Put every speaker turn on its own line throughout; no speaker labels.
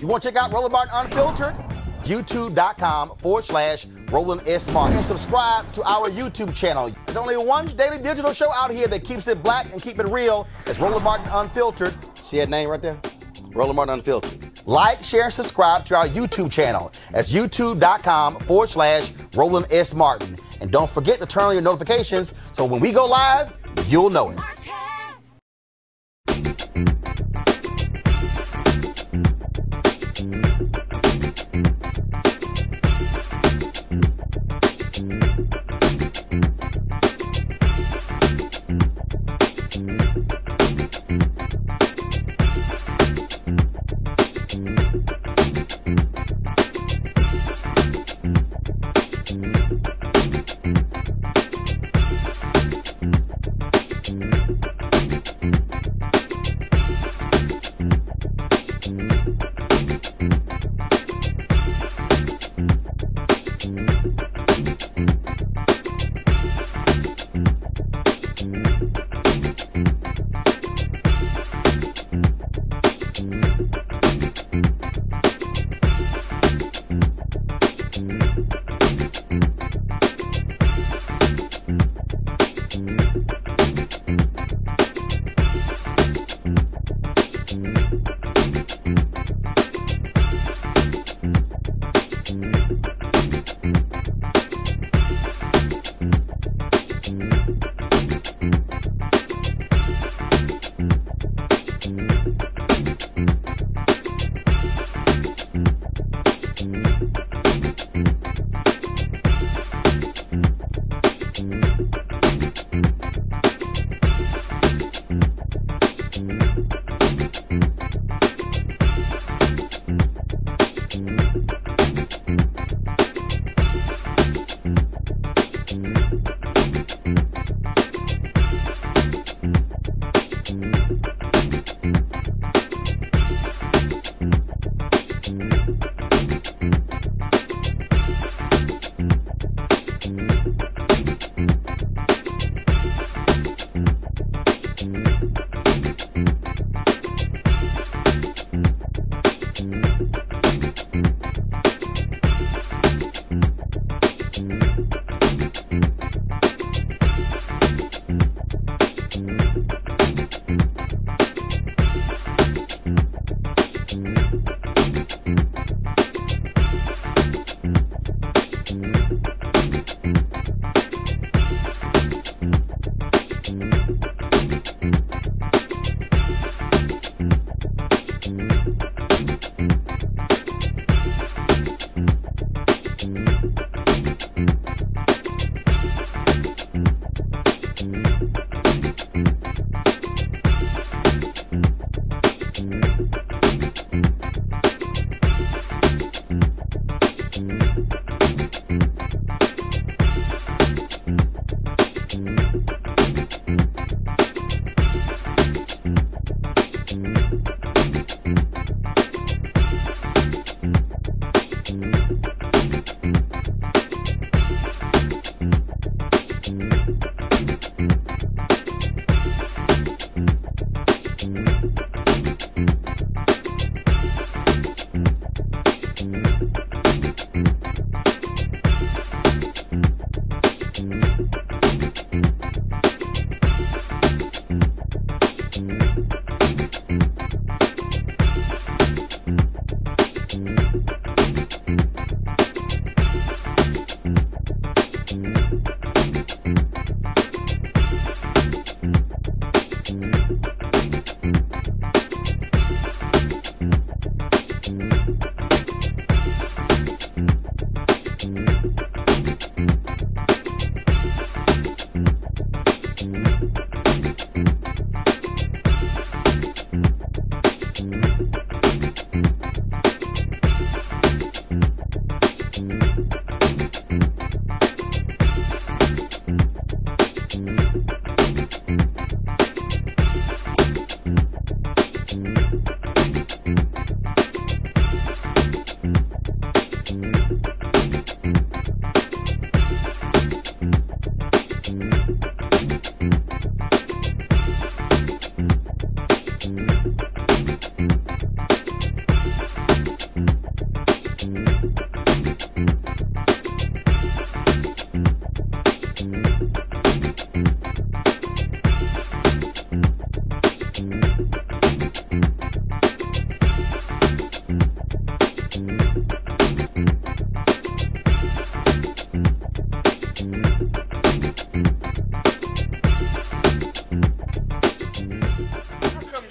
You want to check out Roland Martin Unfiltered? YouTube.com/Roland S. Martin. And subscribe to our YouTube channel. There's only one daily digital show out here that keeps it black and keep it real. It's Roland Martin Unfiltered. See that name right there? Roland Martin Unfiltered. Like, share, and subscribe to our YouTube channel. That's YouTube.com/Roland S. Martin. And don't forget to turn on your notifications so when we go live, you'll know it.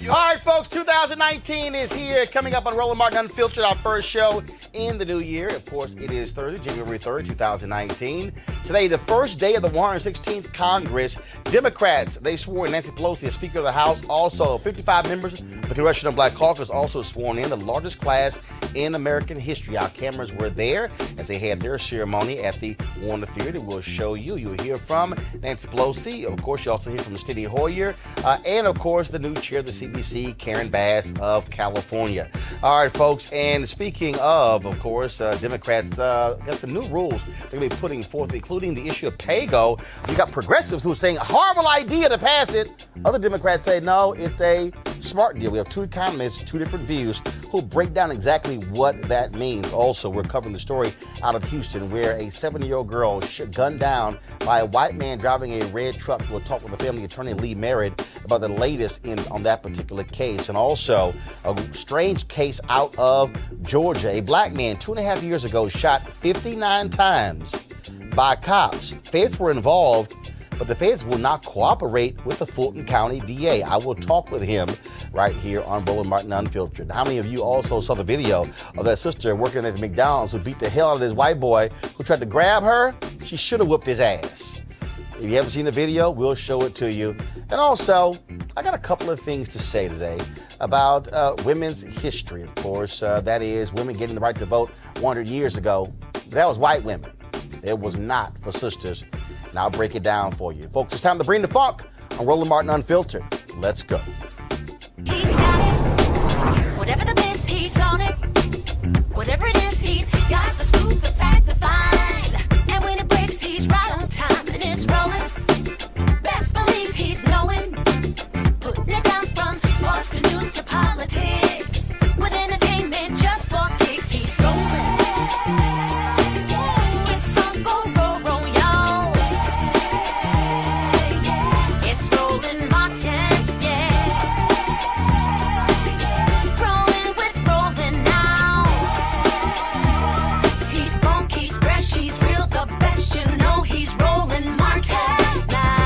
All right, folks, 2019 is here. Coming up on Roland Martin Unfiltered, our first show in the new year. Of course, it is Thursday, January 3rd, 2019. Today, the first day of the 116th Congress. Democrats, they swore Nancy Pelosi as Speaker of the House. Also, 55 members of the Congressional Black Caucus also sworn in, the largest class in American history. Our cameras were there as they had their ceremony at the Warner Theater. We'll show you. You'll hear from Nancy Pelosi. Of course, you also hear from Steny Hoyer. And, of course, the new chair of the CBC, Karen Bass of California. All right, folks, and speaking of course, Democrats got some new rules they're going to be putting forth, including the issue of pay-go. You got progressives who are saying, horrible idea to pass it. Other Democrats say, no, it's a smart deal. We have two economists, two different views, who break down exactly what that means. Also, we're covering the story out of Houston where a 7-year-old girl gunned down by a white man driving a red truck. We'll talk with the family attorney, Lee Merritt, about the latest on that particular case. And also, a strange case out of Georgia. A black man 2.5 years ago shot 59 times by cops. Feds were involved, but the feds will not cooperate with the Fulton County DA. I will talk with him right here on Roland Martin Unfiltered. How many of you also saw the video of that sister working at the McDonald's who beat the hell out of this white boy who tried to grab her? She should have whooped his ass. If you haven't seen the video, we'll show it to you. And also, I got a couple of things to say today about women's history, of course. That is women getting the right to vote 100 years ago. That was white women. It was not for sisters. And I'll break it down for you. Folks, it's time to bring the funk on Roland Martin Unfiltered. Let's go.
He's got it. Whatever the biz, he's on it. Whatever it is, he's got the scoop, the fact, the find. And when it breaks, he's right on time and it's rolling. Best believe he's knowing. Putting it down from sports to news to politics. With entertainment just for kicks, he's rolling. It's on go, roll, roll, y'all. It's Roland Martin, yeah. Rolling with Roland now. He's funky, he's fresh, he's real, the best, you know he's Roland Martin now.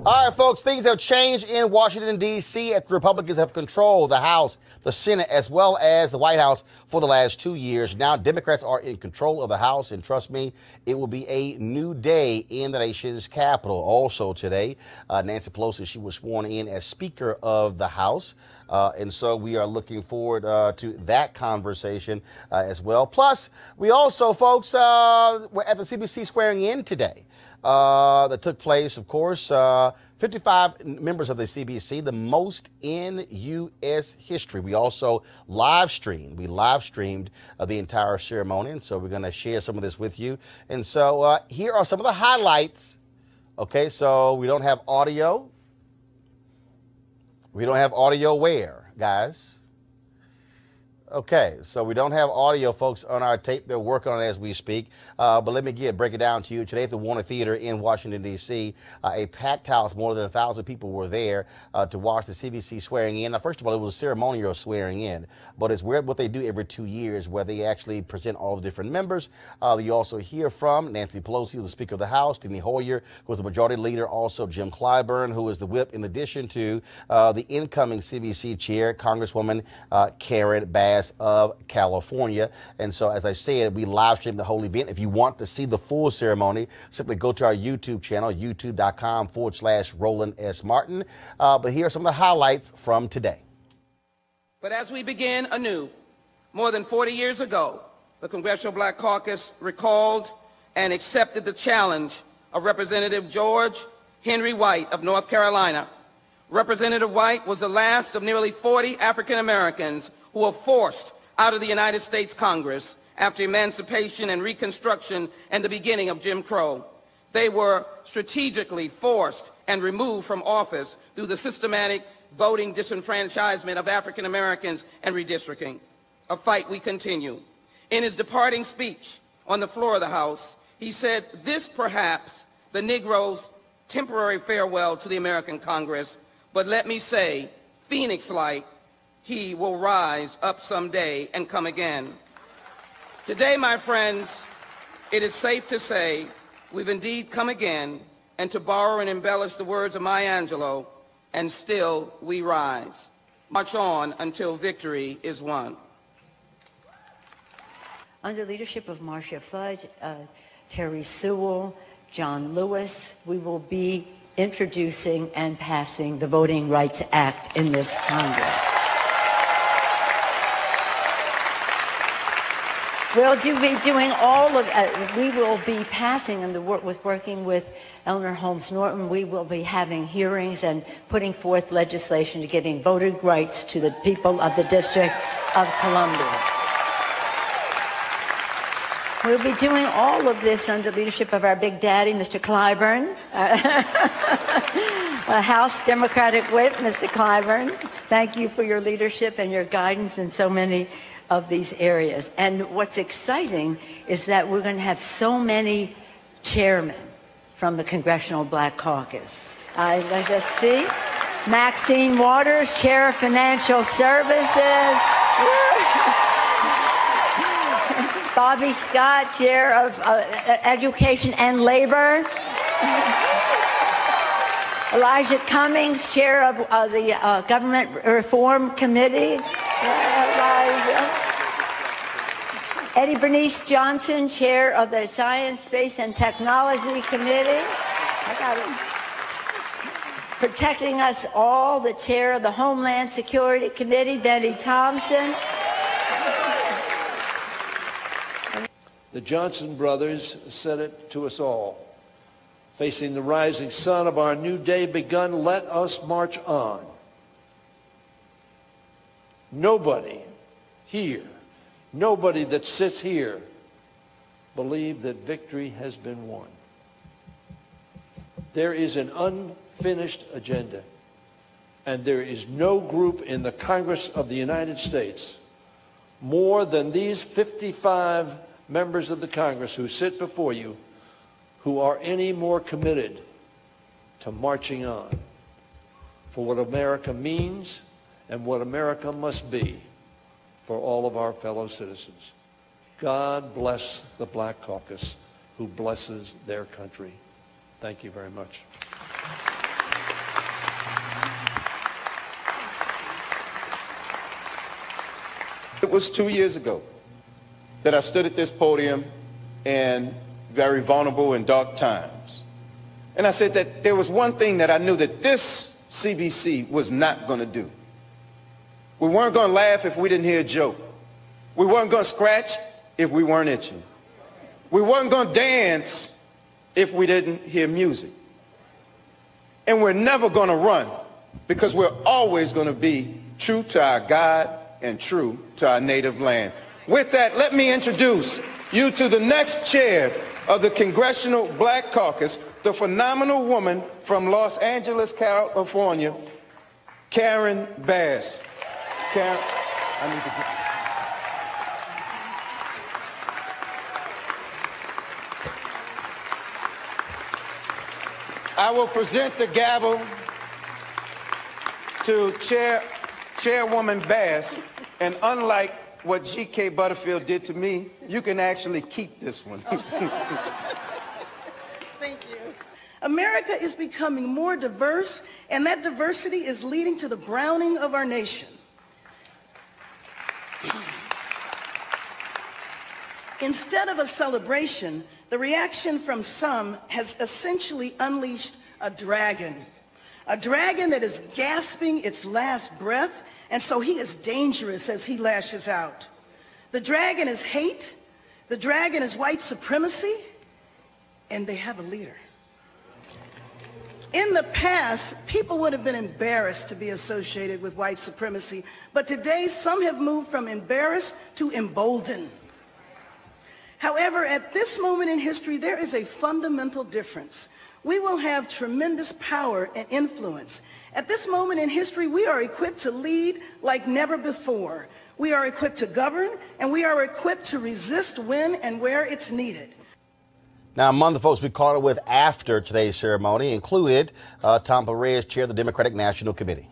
All right, folks, things have changed in Washington, D.C. as the Republicans have controlled the House, the Senate, as well as the White House for the last 2 years. Now Democrats are in control of the House, and trust me, it will be a new day in the nation's capital. Also today, Nancy Pelosi, she was sworn in as Speaker of the House, and so we are looking forward to that conversation as well. Plus, we also, folks, we're at the CBC swearing in today. That took place, of course, 55 members of the CBC, the most in U.S. history. We also live streamed the entire ceremony, and so we're going to share some of this with you. And so here are some of the highlights. Okay, so we don't have audio. We don't have audio where, guys? Okay, so we don't have audio, folks, on our tape. They're working on it as we speak. But let me break it down to you. Today at the Warner Theater in Washington, D.C., a packed house, more than 1,000 people were there to watch the CBC swearing in. Now, first of all, it was a ceremonial swearing in, but it's what they do every 2 years where they actually present all the different members. You also hear from Nancy Pelosi, who's the Speaker of the House, Steny Hoyer, who is the Majority Leader, also Jim Clyburn, who is the whip, in addition to the incoming CBC chair, Congresswoman Karen Bass of California. And so, as I said, we live stream the whole event. If you want to see the full ceremony, simply go to our YouTube channel, youtube.com/Roland S. Martin. But here are some of the highlights from today.
But as we begin anew, more than 40 years ago, the Congressional Black Caucus recalled and accepted the challenge of Representative George Henry White of North Carolina. Representative White was the last of nearly 40 African Americans who were forced out of the United States Congress after emancipation and Reconstruction and the beginning of Jim Crow. They were strategically forced and removed from office through the systematic voting disenfranchisement of African Americans and redistricting, a fight we continue. In his departing speech on the floor of the House, he said, "This perhaps the Negro's temporary farewell to the American Congress, but let me say, Phoenix-like, he will rise up someday and come again." Today, my friends, it is safe to say we've indeed come again, and to borrow and embellish the words of Maya Angelou, and still we rise. March on until victory is won.
Under leadership of Marcia Fudge, Terry Sewell, John Lewis, we will be introducing and passing the Voting Rights Act in this Congress. We'll be doing all of we will be passing, and working with Eleanor Holmes Norton, we will be having hearings and putting forth legislation to giving voting rights to the people of the District of Columbia. We'll be doing all of this under leadership of our big daddy, Mr. Clyburn, House Democratic Whip, Mr. Clyburn. Thank you for your leadership and your guidance in so many of these areas. And what's exciting is that we're going to have so many chairmen from the Congressional Black Caucus. I just see Maxine Waters, Chair of Financial Services. Bobby Scott, Chair of Education and Labor. Elijah Cummings, Chair of the Government Reform Committee. Eddie Bernice Johnson, Chair of the Science, Space, and Technology Committee. I got him. Protecting us all, the Chair of the Homeland Security Committee, Betty Thompson.
The Johnson brothers said it to us all. Facing the rising sun of our new day begun, let us march on. Nobody here, nobody that sits here, believe that victory has been won. There is an unfinished agenda, and there is no group in the Congress of the United States more than these 55 members of the Congress who sit before you who are any more committed to marching on for what America means and what America must be for all of our fellow citizens. God bless the Black Caucus who blesses their country. Thank you very much.
It was 2 years ago that I stood at this podium in very vulnerable and dark times. And I said that there was one thing that I knew that this CBC was not going to do. We weren't going to laugh if we didn't hear a joke. We weren't going to scratch if we weren't itching. We weren't going to dance if we didn't hear music. And we're never going to run, because we're always going to be true to our God and true to our native land. With that, let me introduce you to the next chair of the Congressional Black Caucus, the phenomenal woman from Los Angeles, California, Karen Bass. Karen, I need to get... I will present the gavel to Chairwoman Bass, and unlike what G.K. Butterfield did to me, you can actually keep this one.
Thank you. America is becoming more diverse, and that diversity is leading to the browning of our nation. Instead of a celebration, the reaction from some has essentially unleashed a dragon that is gasping its last breath, and so he is dangerous as he lashes out. The dragon is hate, the dragon is white supremacy, and they have a leader. In the past, people would have been embarrassed to be associated with white supremacy, but today some have moved from embarrassed to emboldened. However, at this moment in history, there is a fundamental difference. We will have tremendous power and influence. At this moment in history, we are equipped to lead like never before. We are equipped to govern, and we are equipped to resist when and where it's needed.
Now, among the folks we caught up with after today's ceremony included Tom Perez, chair of the Democratic National Committee.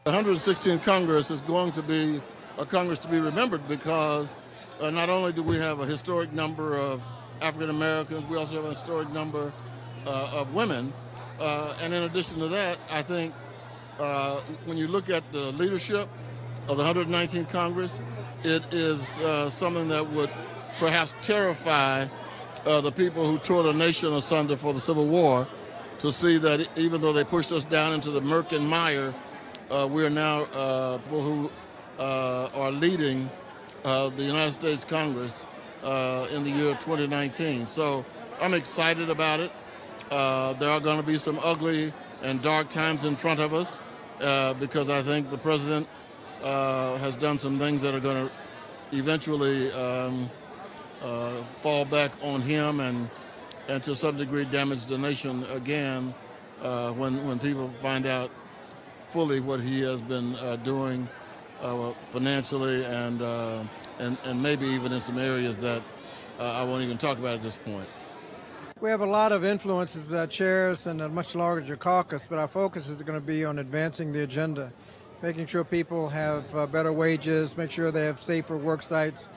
The 116th Congress is going to be a Congress to be remembered because not only do we have a historic number of African Americans, we also have a historic number of women. And in addition to that, I think when you look at the leadership of the 119th Congress, it is something that would perhaps terrify the people who tore the nation asunder for the Civil War to see that even though they pushed us down into the murk and mire, we are now people who are leading the United States Congress in the year 2019. So I'm excited about it. There are going to be some ugly and dark times in front of us because I think the president has done some things that are going to eventually fall back on him and to some degree damage the nation again when people find out fully what he has been doing financially and maybe even in some areas that I won't even talk about at this point.
We have a lot of influences, chairs, and a much larger caucus, but our focus is going to be on advancing the agenda, making sure people have better wages, make sure they have safer work sites,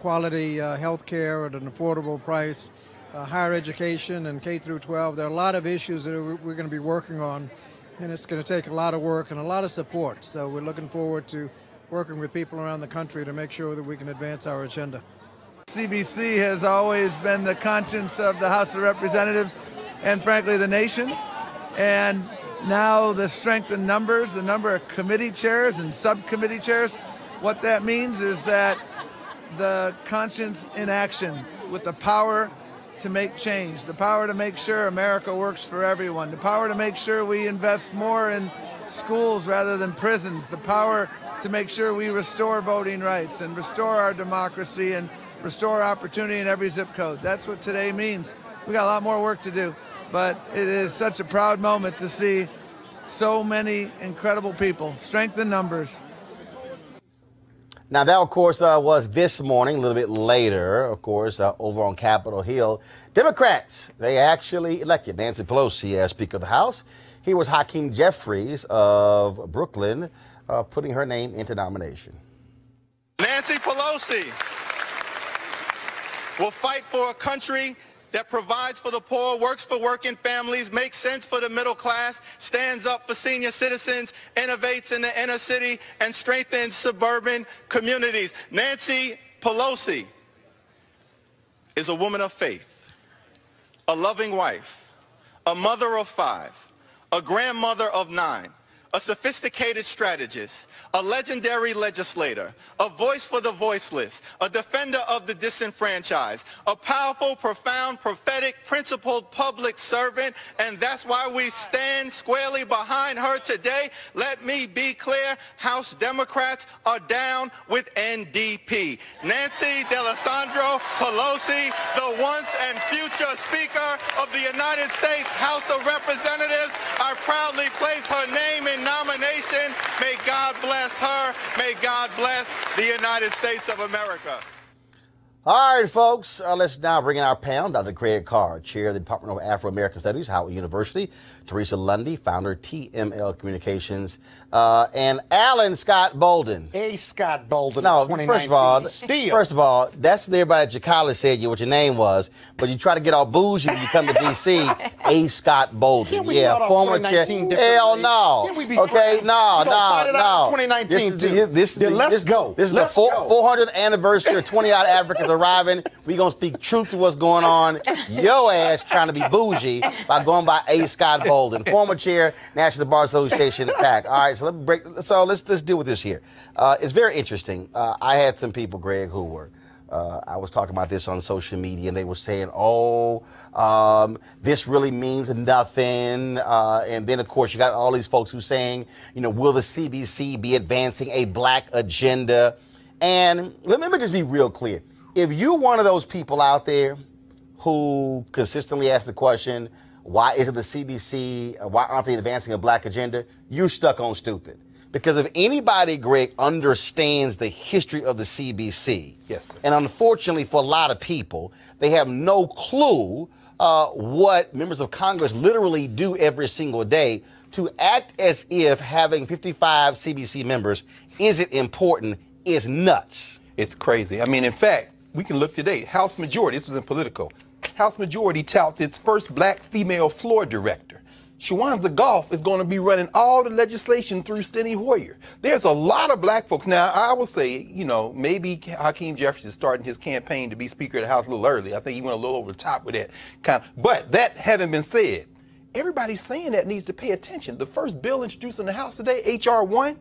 quality health care at an affordable price, higher education and K through 12. There are a lot of issues that we're going to be working on, and it's going to take a lot of work and a lot of support. So we're looking forward to working with people around the country to make sure that we can advance our agenda.
CBC has always been the conscience of the House of Representatives and, frankly, the nation. And now the strength in numbers, the number of committee chairs and subcommittee chairs, what that means is that the conscience in action with the power to make change, the power to make sure America works for everyone, the power to make sure we invest more in schools rather than prisons, the power to make sure we restore voting rights and restore our democracy and restore opportunity in every zip code. That's what today means. We got a lot more work to do, but it is such a proud moment to see so many incredible people, strength in numbers.
Now, that, of course, was this morning, a little bit later, of course, over on Capitol Hill. Democrats, they actually elected Nancy Pelosi as Speaker of the House. Here was Hakeem Jeffries of Brooklyn putting her name into nomination.
Nancy Pelosi will fight for a country that provides for the poor, works for working families, makes sense for the middle class, stands up for senior citizens, innovates in the inner city, and strengthens suburban communities. Nancy Pelosi is a woman of faith, a loving wife, a mother of 5, a grandmother of 9, a sophisticated strategist, a legendary legislator, a voice for the voiceless, a defender of the disenfranchised, a powerful, profound, prophetic, principled public servant, and that's why we stand squarely behind her today. Let me be clear, House Democrats are down with NDP. Nancy D'Alessandro Pelosi, the once and future Speaker of the United States House of Representatives, I proudly place her name in nomination. May God bless her. May God bless the United States of America.
All right, folks, let's now bring in our panel. Dr. Craig Carr, chair of the Department of Afro-American Studies, Howard University. Teresa Lundy, founder, TML Communications. And Alan Scott Bolden.
A. Scott Bolden.
No,
2019.
first of all, that's what everybody at your college said what your name was. But you try to get all bougie when you come to D.C. A. Scott Bolden.
Can't we start off
former chair. Hell no.
Can't we be
okay,
friends?
no.
2019
This is the 400th anniversary of 20-odd Africans arriving. We're going to speak truth to what's going on. Your ass trying to be bougie by going by A. Scott Bolden, former chair, National Bar Association PAC. All right, so let's deal with this here. It's very interesting. I had some people, Greg, who were I was talking about this on social media, and they were saying, oh, this really means nothing. And then, of course, you got all these folks who are saying, will the CBC be advancing a black agenda? And let me just be real clear. If you're one of those people out there who consistently ask the question, why isn't the CBC, why aren't they advancing a black agenda? You're stuck on stupid. Because if anybody, Greg, understands the history of the CBC,
yes, sir.
And unfortunately for a lot of people, they have no clue what members of Congress literally do every single day to act as if having 55 CBC members isn't important is nuts.
It's crazy. I mean, in fact, we can look today. House Majority, this was in Politico. House Majority touts its first black female floor director. Shawanza Goff is going to be running all the legislation through Steny Hoyer. There's a lot of black folks. Now, I will say, maybe Hakeem Jeffries is starting his campaign to be Speaker of the House a little early. I think he went a little over the top with that. But that having been said, everybody's saying that needs to pay attention. The first bill introduced in the House today, H.R. 1,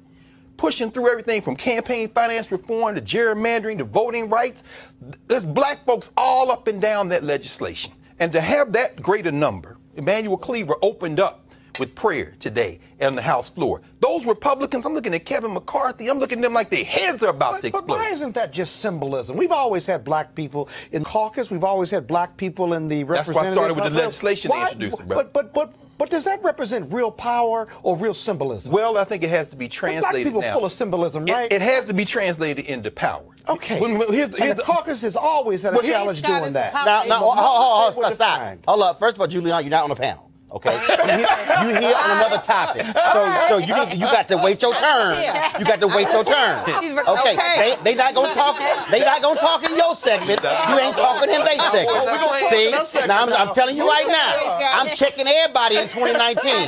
pushing through everything from campaign finance reform to gerrymandering to voting rights. There's black folks all up and down that legislation. And to have that greater number, Emmanuel Cleaver opened up with prayer today on the House floor. Those Republicans, I'm looking at Kevin McCarthy, I'm looking at them like their heads are about to explode.
But why isn't that just symbolism? We've always had black people in caucus. We've always had black people in the representatives.
That's why I started with the legislation they introduced, bro.
But does that represent real power or real symbolism?
Well, I think it has to be translated
black people
now.
Full of symbolism, right?
It has to be translated into power.
Okay. Here's the caucus has always had a challenge doing that.
Now, stop. Hold up. First of all, Julian, you're not on the panel. Okay, you here on another topic, so you got to wait your turn. You got to wait your turn. Okay, they not gonna talk. They not gonna talk in your segment. You ain't talking in their segment. See, now I'm telling you right now, I'm checking everybody in 2019.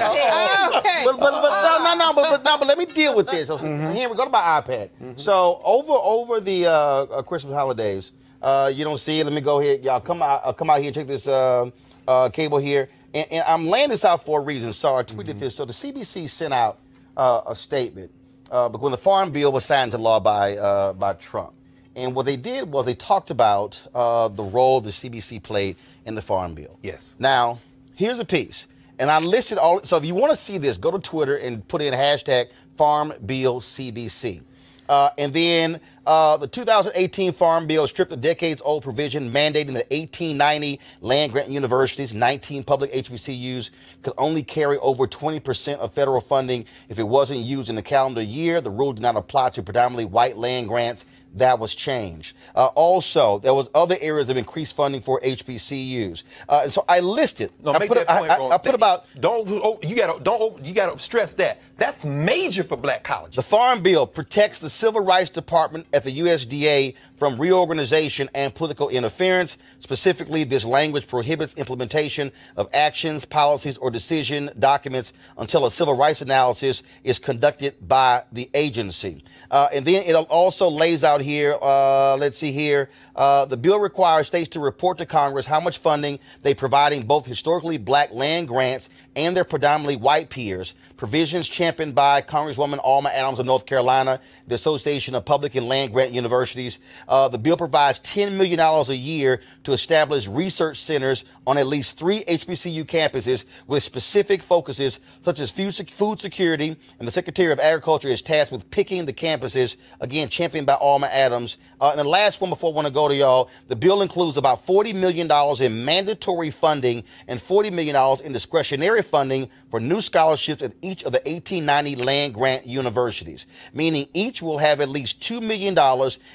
But let me deal with this. Here we go to my iPad. So over the Christmas holidays, you don't see it. Let me go here, y'all. Come out here. Check this cable here. And I'm laying this out for a reason. So I tweeted this. So the CBC sent out a statement when the Farm Bill was signed into law by Trump. And what they did was they talked about the role the CBC played in the Farm Bill.
Yes.
Now, here's a piece. And I listed all. So if you want to see this, go to Twitter and put in hashtag Farm Bill CBC. And then the 2018 Farm Bill stripped a decades-old provision mandating the 1890 land-grant universities, 19 public HBCUs, could only carry over 20% of federal funding if it wasn't used in the calendar year. The rule did not apply to predominantly white land grants. That was changed. Also, there was other areas of increased funding for HBCUs. And so I listed.
No, make that point, Roland.
I put about.
You gotta stress that. That's major for black colleges.
The Farm Bill protects the Civil Rights Department at the USDA from reorganization and political interference. Specifically, this language prohibits implementation of actions, policies, or decision documents until a civil rights analysis is conducted by the agency. And then it also lays out here, let's see here, the bill requires states to report to Congress how much funding they providing both historically black land grants and their predominantly white peers. Provisions championed by Congresswoman Alma Adams of North Carolina, the Association of Public and Land Grant Universities. The bill provides $10 million a year to establish research centers on at least 3 HBCU campuses with specific focuses such as food security, and the Secretary of Agriculture is tasked with picking the campuses, again, championed by Alma Adams. And the last one before I want to go to y'all, the bill includes about $40 million in mandatory funding and $40 million in discretionary funding for new scholarships at each of the 1890 land grant universities, meaning each will have at least $2 million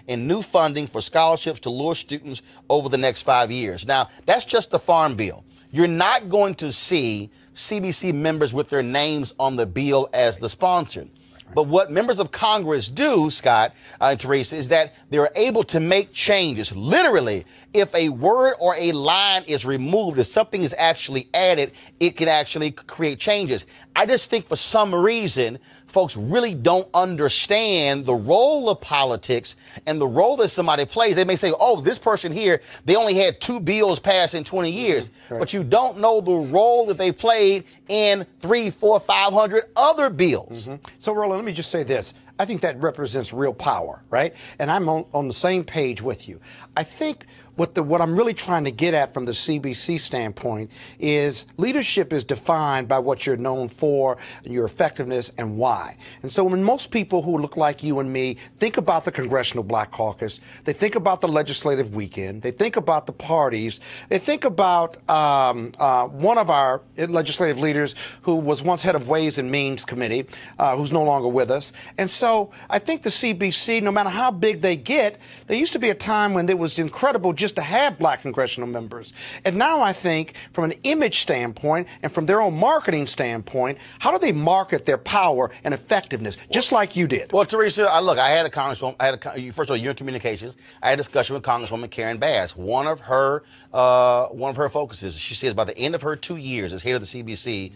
in new funding for scholarships to lure students over the next 5 years. Now, that's just the Farm Bill. You're not going to see CBC members with their names on the bill as the sponsor. But what members of Congress do, Scott and Teresa, is that they're able to make changes. Literally, if a word or a line is removed, if something is actually added, it can actually create changes. I just think for some reason, folks really don't understand the role of politics and the role that somebody plays. They may say, oh, this person here, they only had 2 bills passed in 20 years. Right. But you don't know the role that they played in 300, 400, 500 other bills.
So, Roland, let me just say this. I think that represents real power, right? And I'm on the same page with you. I think what I'm really trying to get at from the CBC standpoint is leadership is defined by what you're known for, and your effectiveness, and why. And so when most people who look like you and me think about the Congressional Black Caucus, they think about the legislative weekend, they think about the parties, they think about one of our legislative leaders who was once head of Ways and Means Committee, who's no longer with us. And so I think the CBC, no matter how big they get, there used to be a time when it was incredible just to have black congressional members. And now I think from an image standpoint and from their own marketing standpoint, how do they market their power and effectiveness, just like you did?
Well, Teresa, I had a congresswoman. First of all, you're in communications. I had a discussion with Congresswoman Karen Bass. One of her focuses, she says, by the end of her 2 years as head of the CBC,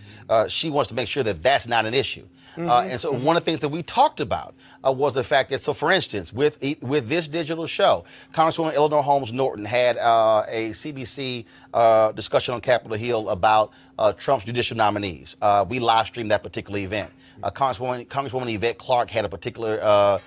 she wants to make sure that that's not an issue. And so one of the things that we talked about was the fact that, so for instance, with this digital show, Congresswoman Eleanor Holmes Norton had a CBC discussion on Capitol Hill about Trump's judicial nominees. We live streamed that particular event. Congresswoman Yvette Clarke had a particular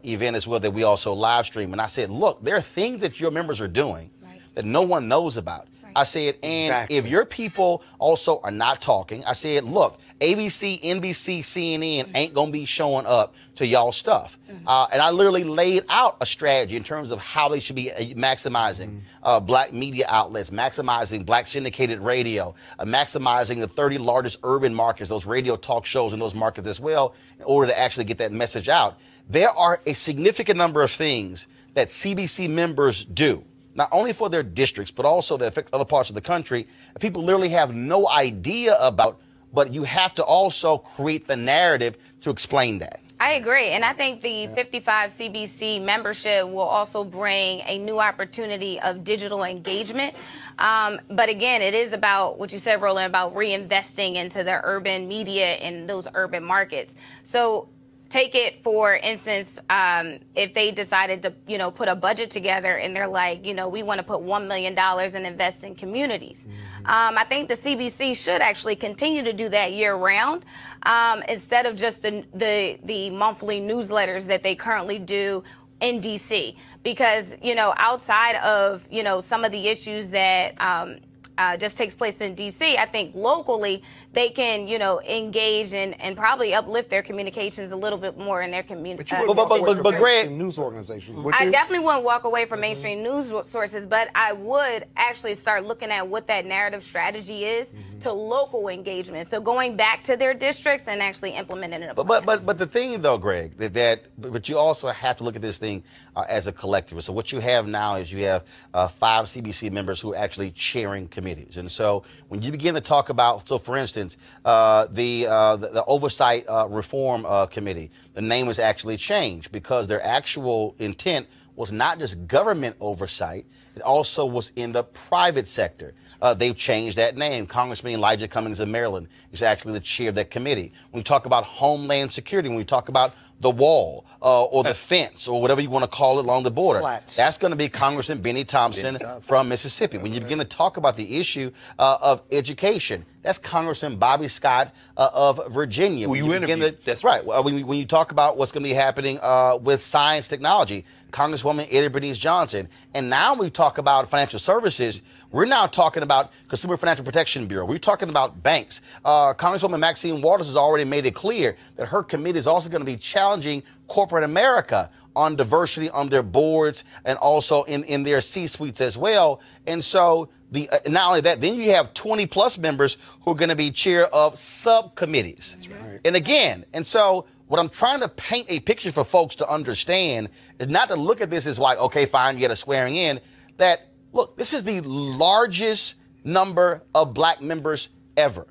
event as well that we also live streamed. And I said, look, there are things that your members are doing that no one knows about. I said, and if your people also are not talking, I said, look, ABC, NBC, CNN ain't going to be showing up to y'all stuff. And I literally laid out a strategy in terms of how they should be maximizing black media outlets, maximizing black syndicated radio, maximizing the 30 largest urban markets, those radio talk shows in those markets as well, in order to actually get that message out. There are a significant number of things that CBC members do, not only for their districts, but also that affect other parts of the country, that people literally have no idea about, but you have to also create the narrative to explain that.
I agree. And I think the 55 CBC membership will also bring a new opportunity of digital engagement. But again, it is about what you said, Roland, about reinvesting into the urban media in those urban markets. So take it, for instance, if they decided to, put a budget together and they're like, we want to put $1 million and invest in communities. I think the CBC should actually continue to do that year round, instead of just the monthly newsletters that they currently do in D.C. Because, outside of, some of the issues that just takes place in D.C., I think locally they can, engage and probably uplift their communications a little bit more in their community.
But Greg, news organizations.
I definitely wouldn't walk away from mainstream news sources, but I would actually start looking at what that narrative strategy is to local engagement. So going back to their districts and actually implementing it.
But the thing though, Greg, but you also have to look at this thing as a collective. So what you have now is you have 5 CBC members who are actually chairing committees. And so when you begin to talk about, so for instance, the Oversight Reform Committee, the name was actually changed because their actual intent was not just government oversight, it also was in the private sector. They've changed that name. Congressman Elijah Cummings of Maryland is actually the chair of that committee. When we talk about Homeland Security, when we talk about the wall or the fence or whatever you want to call it along the border, that's going to be Congressman Benny Thompson from Mississippi. When you begin to talk about the issue of education, that's Congressman Bobby Scott of Virginia. That's right. When you talk about what's going to be happening with science technology, Congresswoman Eddie Bernice Johnson. And now we talk about financial services. We're now talking about Consumer Financial Protection Bureau. We're talking about banks. Congresswoman Maxine Waters has already made it clear that her committee is also going to be challenging corporate America on diversity on their boards and also in their C-suites as well. And so not only that, then you have 20 plus members who are going to be chair of subcommittees. That's right. And again, so what I'm trying to paint a picture for folks to understand is not to look at this as like, okay, fine, you get a swearing in, that, look, this is the largest number of black members ever.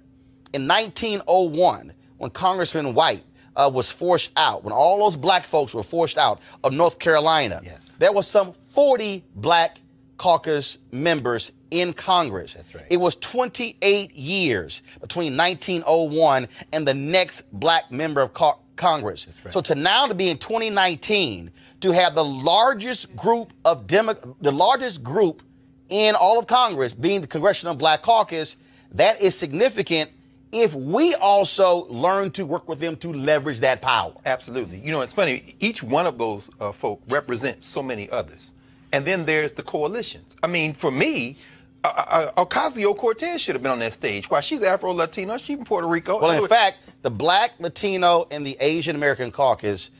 In 1901, when Congressman White was forced out, when all those black folks were forced out of North Carolina, there was some 40 black caucus members in Congress. That's right. It was 28 years between 1901 and the next black member of Congress. That's right. So to be in 2019 to have the largest group of the largest group in all of Congress being the Congressional Black Caucus, that is significant if we also learn to work with them to leverage that power.
Absolutely. You know, it's funny. Each one of those folk represents so many others. And then there's the coalitions. I mean, for me, Ocasio-Cortez should have been on that stage. Why? She's Afro-Latino. She's from Puerto Rico.
Well, in fact, the Black, Latino, and the Asian American caucus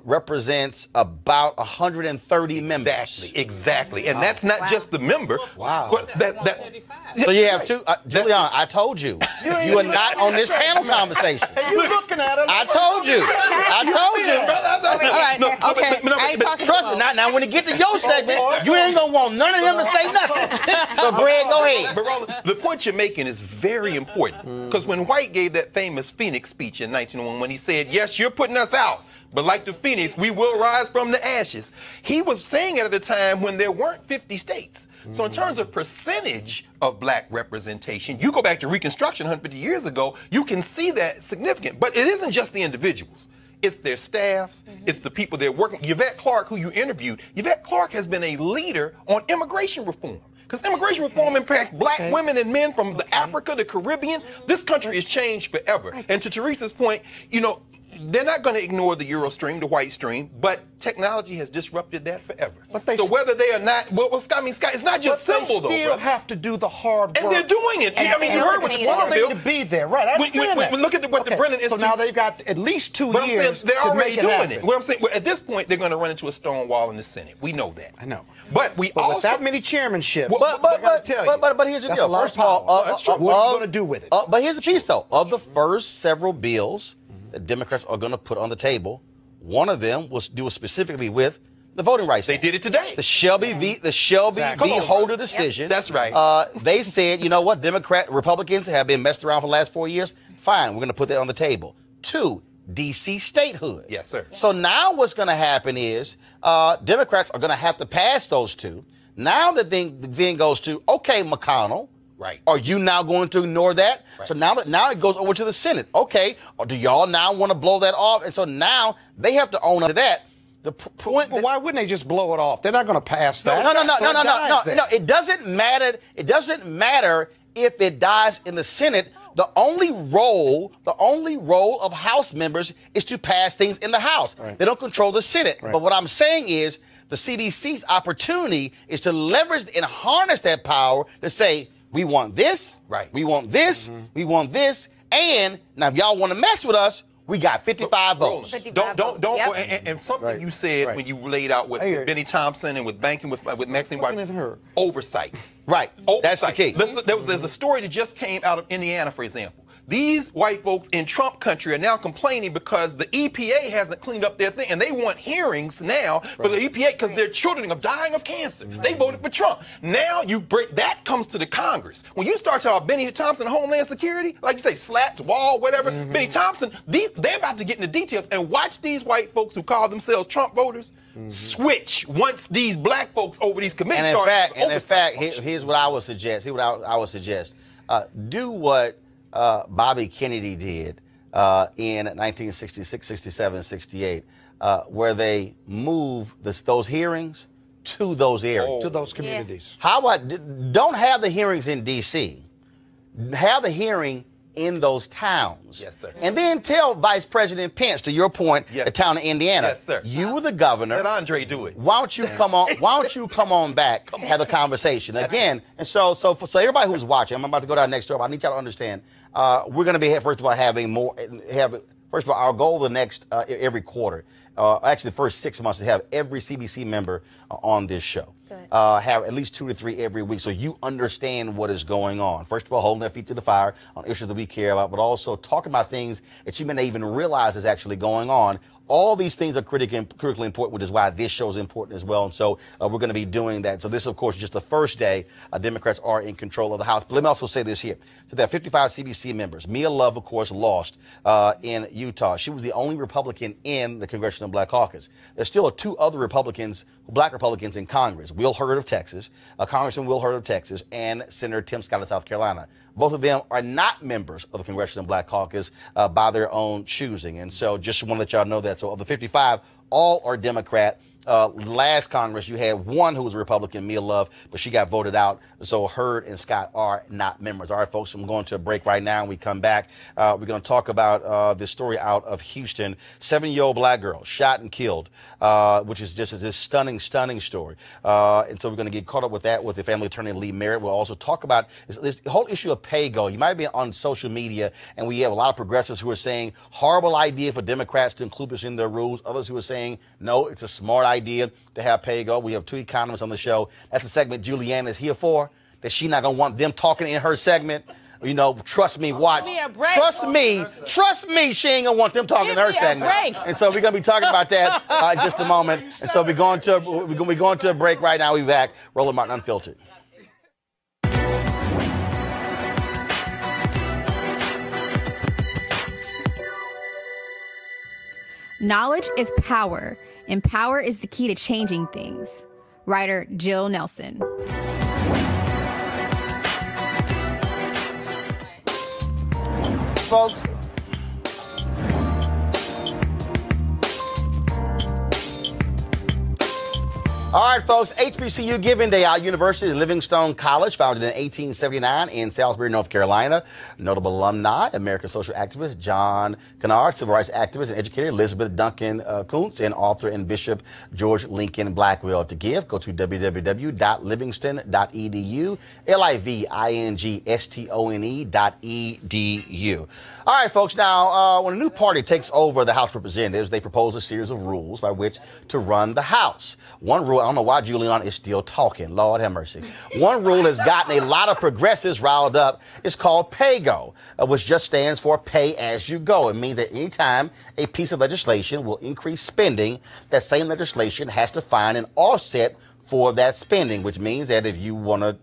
represents about 130 members.
Exactly. And that's not just the member.
Wow.
So you have two. Julian, I told you. You are not on this panel conversation.
You looking at her?
I told you.
All right. Okay.
Trust me. Now, when it get to your segment, you ain't gonna want none of them to say nothing. So, Greg, go ahead.
But Roland, the point you're making is very important, because when White gave that famous Phoenix speech in 1901, when he said, "Yes, you're putting us out, but like the Phoenix, we will rise from the ashes," he was saying it at a time when there weren't 50 states. So in terms of percentage of black representation, you go back to Reconstruction 150 years ago, you can see that significant. But it isn't just the individuals. It's their staffs. It's the people they're working. Yvette Clarke, who you interviewed, Yvette Clarke has been a leader on immigration reform. Because immigration reform impacts black women and men from the Africa, the Caribbean. This country has changed forever. And to Teresa's point, you know, they're not going to ignore the Euro stream, the white stream, but technology has disrupted that forever. So whether they are not, well, Scott, it's not just simple, though.
They still have to do the hard work.
And they're doing it. I mean, you heard what's wrong with
to be there, right? I understand that.
Look at what the Brennan Institute.
So now they've got at least 2 years.
They're already
to make
doing it. What I'm saying, at this point, they're going to run into a stone wall in the Senate. We know that.
I know.
But we also
with that many chairmanships.
But here's the deal. First of all,
that's true. What are you going to do with it?
But here's the piece, though. Of the first several bills that Democrats are going to put on the table, one of them was do specifically with the voting rights.
They did it today.
The Shelby v. Holder decision.
That's right.
They said, you know what, Republicans have been messed around for the last 4 years. Fine, we're going to put that on the table. 2, D.C. statehood.
Yes, sir.
So now what's going to happen is Democrats are going to have to pass those two. Now the thing goes to, okay, McConnell.
Right.
Are you now going to ignore that? Right. So now it goes over to the Senate. Okay. Or do y'all now want to blow that off? And so now they have to own up to that. The point.
Well, why wouldn't they just blow it off? They're not going to pass that.
No. It doesn't matter. It doesn't matter if it dies in the Senate. The only role of House members is to pass things in the House. Right. They don't control the Senate. Right. But what I'm saying is the CBC's opportunity is to leverage and harness that power to say, we want this,
right?
We want this, we want this, and now if y'all want to mess with us, we got 55 votes.
Don't. Yep. And something you said when you laid out with Benny Thompson and with banking with Maxine Watts, oversight.
Right.
Oversight.
That's the key.
There's a story that just came out of Indiana, for example. These white folks in Trump country are now complaining because the EPA hasn't cleaned up their thing, and they want hearings now for the EPA because their children are dying of cancer. They voted for Trump. Now that comes to the Congress. When you start talking about Benny Thompson, Homeland Security, like you say, slats, wall, whatever, Benny Thompson, they're about to get into details. And watch these white folks who call themselves Trump voters switch once these black folks over these committees start.
In fact, here's what I would suggest. Do what Bobby Kennedy did in 1966, 67, 68, where they moved those hearings to those areas.
To those communities.
How about, don't have the hearings in D.C., have the hearing in those towns.
Yes, sir.
And then tell Vice President Pence, to your point, the town of Indiana.
Yes, sir.
You were the governor.
Let Andre do it.
Why don't you come on back, have a conversation again? And so everybody who's watching, I'm about to go down next door, but I need y'all to understand, we're going to be, first of all, our goal the next, every quarter, actually the first 6 months, to have every CBC member on this show. Have at least 2 to 3 every week so you understand what is going on. First of all, holding their feet to the fire on issues that we care about, but also talking about things that you may not even realize is actually going on. All these things are critically important, which is why this show is important as well. And so we're going to be doing that. So this, of course, is just the first day Democrats are in control of the House. But let me also say this here. So there are 55 CBC members. Mia Love, of course, lost in Utah. She was the only Republican in the Congressional Black Caucus. There's still 2 other black Republicans in Congress. Will Hurd of Texas, Congressman Will Hurd of Texas, and Senator Tim Scott of South Carolina. Both of them are not members of the Congressional Black Caucus by their own choosing. And so just want to let y'all know that. So of the 55, all are Democrat. last Congress, you had one who was a Republican, Mia Love, but she got voted out. So Hurd and Scott are not members. All right, folks, I'm going to a break right now. When we come back, we're going to talk about this story out of Houston. 7-year-old black girl shot and killed, which is just this stunning story. And so we're going to get caught up with that with the family attorney Lee Merritt. We'll also talk about this whole issue of pay-go. You might be on social media, and we have a lot of progressives who are saying horrible idea for Democrats to include this in their rules. Others who are saying, no, it's a smart idea to have pay-go. We have two economists on the show. That's the segment Julianne is here for, that she's not going to want them talking in her segment. You know, trust me, watch. Trust me, she ain't going to want them talking in her segment. And so we're going to be talking about that in just a moment. And so we're going to a break right now. We'll be back. Roland Martin Unfiltered.
Knowledge is power, and power is the key to changing things. Writer Jill Nelson.
Folks, all right, folks, HBCU Giving Day. Our university is Livingstone College, founded in 1879 in Salisbury, North Carolina. Notable alumni, American social activist John Kennard, civil rights activist and educator Elizabeth Duncan Kuntz, and author and Bishop George Lincoln Blackwell. To give, go to www.livingston.edu, livingston.edu. All right, folks, now, when a new party takes over the House of Representatives, they propose a series of rules by which to run the House. One rule, I don't know why Julian is still talking. Lord have mercy. One rule has gotten a lot of progressives riled up. It's called pay-go, which just stands for pay as you go. It means that anytime a piece of legislation will increase spending, that same legislation has to find an offset for that spending, which means that if you want to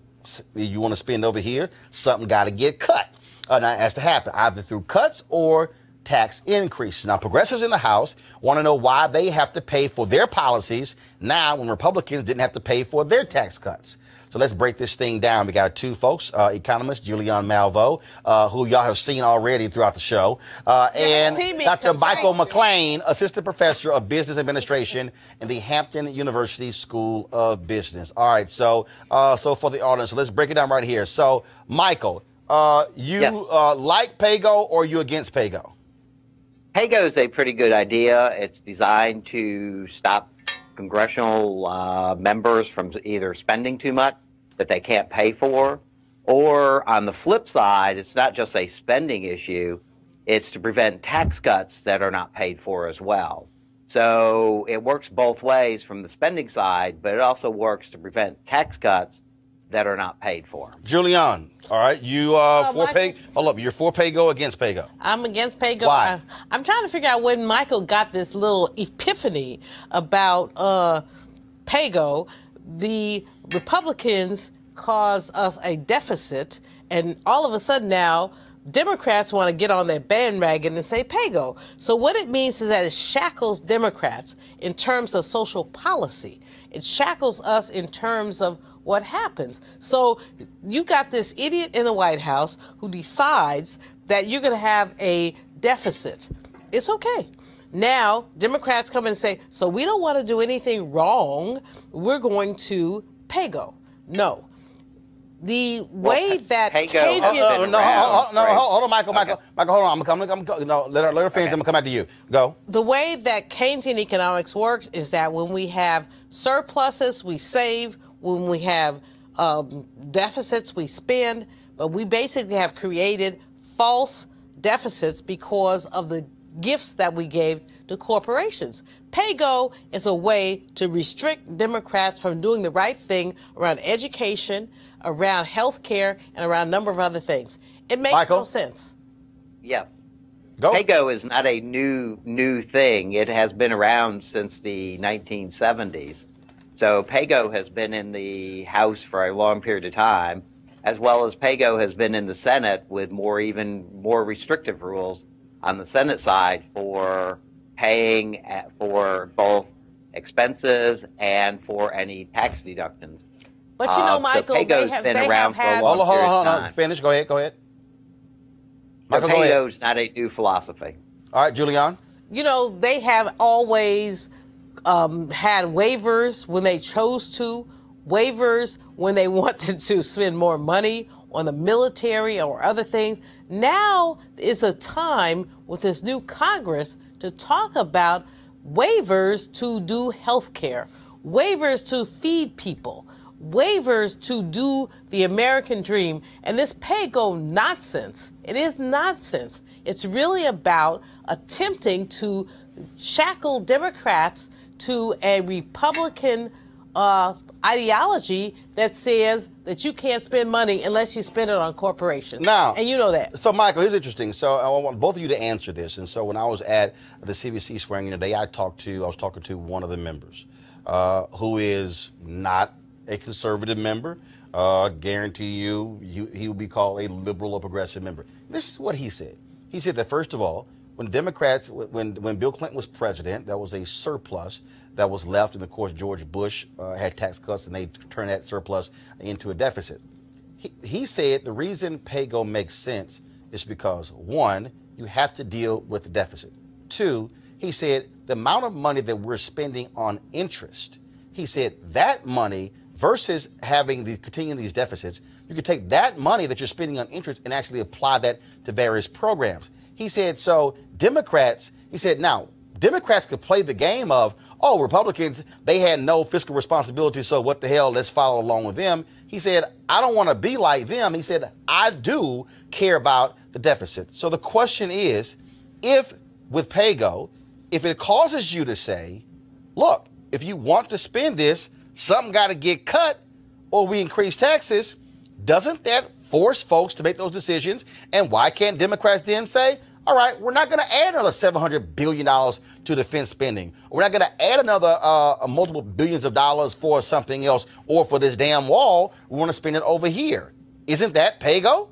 spend over here, something got to get cut. Now, it has to happen either through cuts or tax increases. Now, progressives in the House want to know why they have to pay for their policies now when Republicans didn't have to pay for their tax cuts. So let's break this thing down. We got two folks, economist Julianne Malveaux, who y'all have seen already throughout the show, and Dr. Michael McLean, assistant professor of business administration in the Hampton University School of Business. All right, so for the audience, so let's break it down right here. So, Michael, you like pay-go or you against pay-go?
Pay-go is a pretty good idea. It's designed to stop congressional members from either spending too much that they can't pay for, or on the flip side, it's not just a spending issue, it's to prevent tax cuts that are not paid for as well. So it works both ways from the spending side, but it also works to prevent tax cuts that are not paid for.
Julianne, all right, you for pay? Hold up, you're for pay-go, against pay-go?
I'm against pay-go.
Why?
I'm trying to figure out when Michael got this little epiphany about pay-go. The Republicans caused us a deficit, and all of a sudden now Democrats want to get on their bandwagon and say pay-go. So what it means is that it shackles Democrats in terms of social policy. It shackles us in terms of what happens. So you got this idiot in the White House who decides that you're going to have a deficit. It's okay. Now, Democrats come in and say, so we don't want to do anything wrong. We're going to pay-go. No. The way that
hold on, Michael, hold on. Let her finish. I'm going to come back to you. Go.
The way that Keynesian economics works is that when we have surpluses, we save. When we have deficits, we spend. But we basically have created false deficits because of the gifts that we gave to corporations. Pay-go is a way to restrict Democrats from doing the right thing around education, around health care, and around a number of other things. It makes no sense.
Yes. Pay-go is not a new thing. It has been around since the 1970s. So pay-go has been in the House for a long period of time, as well as pay-go has been in the Senate with even more restrictive rules on the Senate side for paying for both expenses and for any tax deductions.
But you know, Michael,
so
they have had...
Hold
on. Finish. Go ahead.
Michael, pay-go is not a new philosophy.
All right, Julianne.
You know, they have always had waivers when they chose to, waivers when they wanted to spend more money on the military or other things. Now is a time with this new Congress to talk about waivers to do health care, waivers to feed people, waivers to do the American dream. And this pay-go nonsense, it is nonsense. It's really about attempting to shackle Democrats to a Republican ideology that says that you can't spend money unless you spend it on corporations.
Now,
and you know that.
So, Michael, here's interesting. So, I want both of you to answer this. And so, when I was at the CBC swearing-in today, I was talking to one of the members who is not a conservative member. Guarantee you, he will be called a liberal or progressive member. This is what he said. He said that, first of all, when Democrats, when Bill Clinton was president, there was a surplus that was left, and of course George Bush had tax cuts, and they turned that surplus into a deficit. He said the reason pay-go makes sense is because, one, you have to deal with the deficit. Two, he said the amount of money that we're spending on interest, he said that money versus continuing these deficits, you could take that money that you're spending on interest and actually apply that to various programs. He said, so Democrats, he said, now, Democrats could play the game of, oh, Republicans, they had no fiscal responsibility, so what the hell, let's follow along with them. He said, I don't want to be like them. He said, I do care about the deficit. So the question is, if with pay-go, if it causes you to say, look, if you want to spend this, something got to get cut or we increase taxes, doesn't that force folks to make those decisions? And why can't Democrats then say, all right, we're not going to add another $700 billion to defense spending. We're not going to add another multiple billions of dollars for something else or for this damn wall. We want to spend it over here. Isn't that pay-go?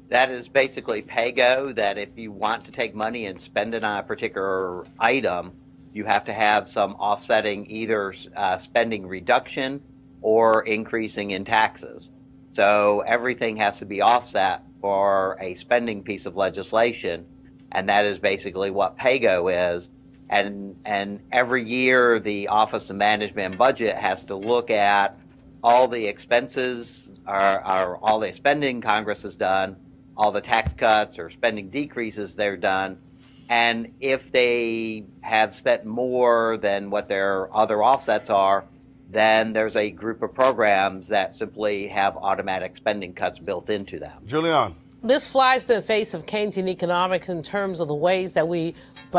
That is basically pay-go, that if you want to take money and spend it on a particular item, you have to have some offsetting either spending reduction or increasing in taxes. So everything has to be offset for a spending piece of legislation, and that is basically what pay-go is. And every year the Office of Management and Budget has to look at all the expenses, or all the spending Congress has done, all the tax cuts or spending decreases they're done, and if they have spent more than what their other offsets are, then there's a group of programs that simply have automatic spending cuts built into them.
Julian.
This flies in the face of Keynesian economics in terms of the ways that we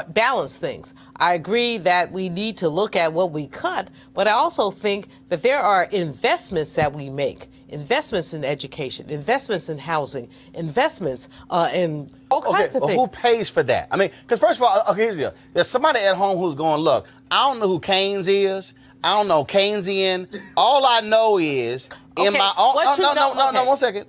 balance things. I agree that we need to look at what we cut, but I also think that there are investments that we make. Investments in education, investments in housing, investments in all kinds of things.
Who pays for that? I mean, because first of all, here's the deal. There's somebody at home who's going, look, I don't know who Keynes is. I don't know Keynesian. All I know is in my own. No, 1 second.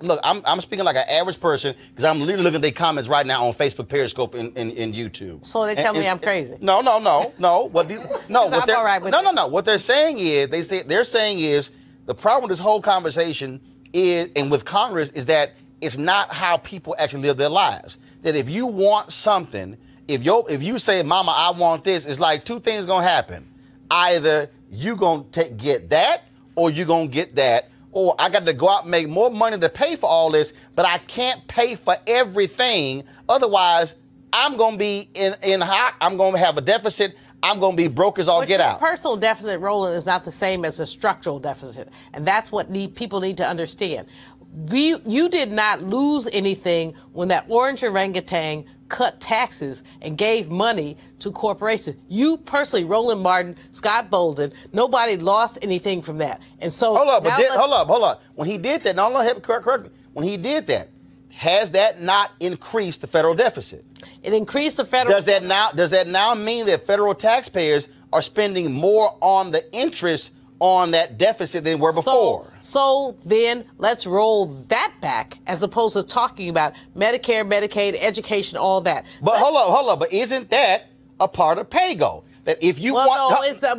Look, I'm speaking like an average person because I'm literally looking at their comments right now on Facebook, Periscope, and YouTube.
So they tell me I'm crazy.
No. What they're saying is the problem with this whole conversation is, and with Congress, is that it's not how people actually live their lives. That if you want something, if you say, "Mama, I want this," it's like two things gonna happen. Either you gonna get that, or you gonna get that, or I got to go out and make more money to pay for all this, but I can't pay for everything. Otherwise, I'm gonna be in hot. I'm gonna have a deficit. I'm gonna be broke as all get out.
Personal deficit, Roland, is not the same as a structural deficit, and that's what people need to understand. You did not lose anything when that orange orangutan cut taxes and gave money to corporations. You personally, Roland Martin, Scott Bolden, nobody lost anything from that. And so
hold up. When he did that, correct me. When he did that, has that not increased the federal deficit?
It increased the federal.
Does that now mean that federal taxpayers are spending more on the interest on that deficit than were before?
So then let's roll that back as opposed to talking about Medicare, Medicaid, education, all that.
But hold up. But isn't that a part of pay-go? That if you wait a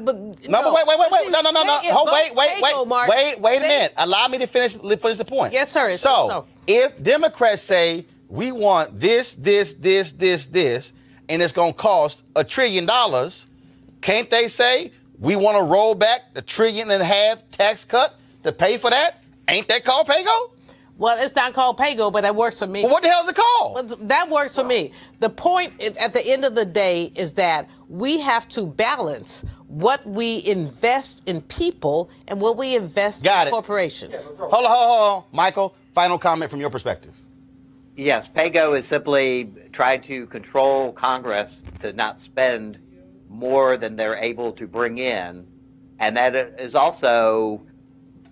minute. Allow me to finish the point.
Yes, sir.
So if Democrats say we want this, and it's going to cost $1 trillion, can't they say we want to roll back the $1.5 trillion tax cut to pay for that? Ain't that called PAYGO?
Well, it's not called PAYGO, but that works for me.
Well, what the hell is it called?
Well, that works for me. The point at the end of the day is that we have to balance what we invest in people and what we invest in corporations.
Hold on. Michael, final comment from your perspective.
Yes, PAYGO is simply trying to control Congress to not spend more than they're able to bring in, and that is also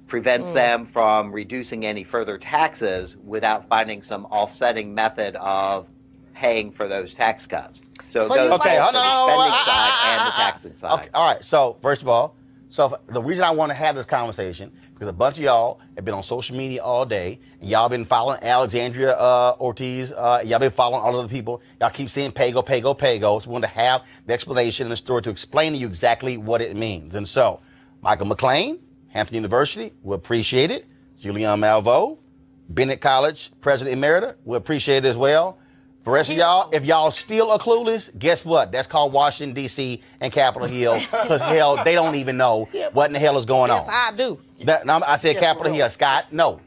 prevents them from reducing any further taxes without finding some offsetting method of paying for those tax cuts. So it goes both to the spending side and the taxing side.
Okay, all right. So first of all, the reason I want to have this conversation because a bunch of y'all have been on social media all day, and y'all been following Alexandria Ortiz. Y'all been following all of the people. Y'all keep saying PAYGO, PAYGO, PAYGO. So we want to have the explanation and the story to explain to you exactly what it means. And so, Michael McLean, Hampton University, we appreciate it. Julian Malveaux, Bennett College, President Emerita, we appreciate it as well. For the rest of y'all, if y'all still are clueless, guess what? That's called Washington, D.C. and Capitol Hill. Because, hell, they don't even know what in the hell is going on.
Yes, I do.
I said Capitol Hill, Scott. No.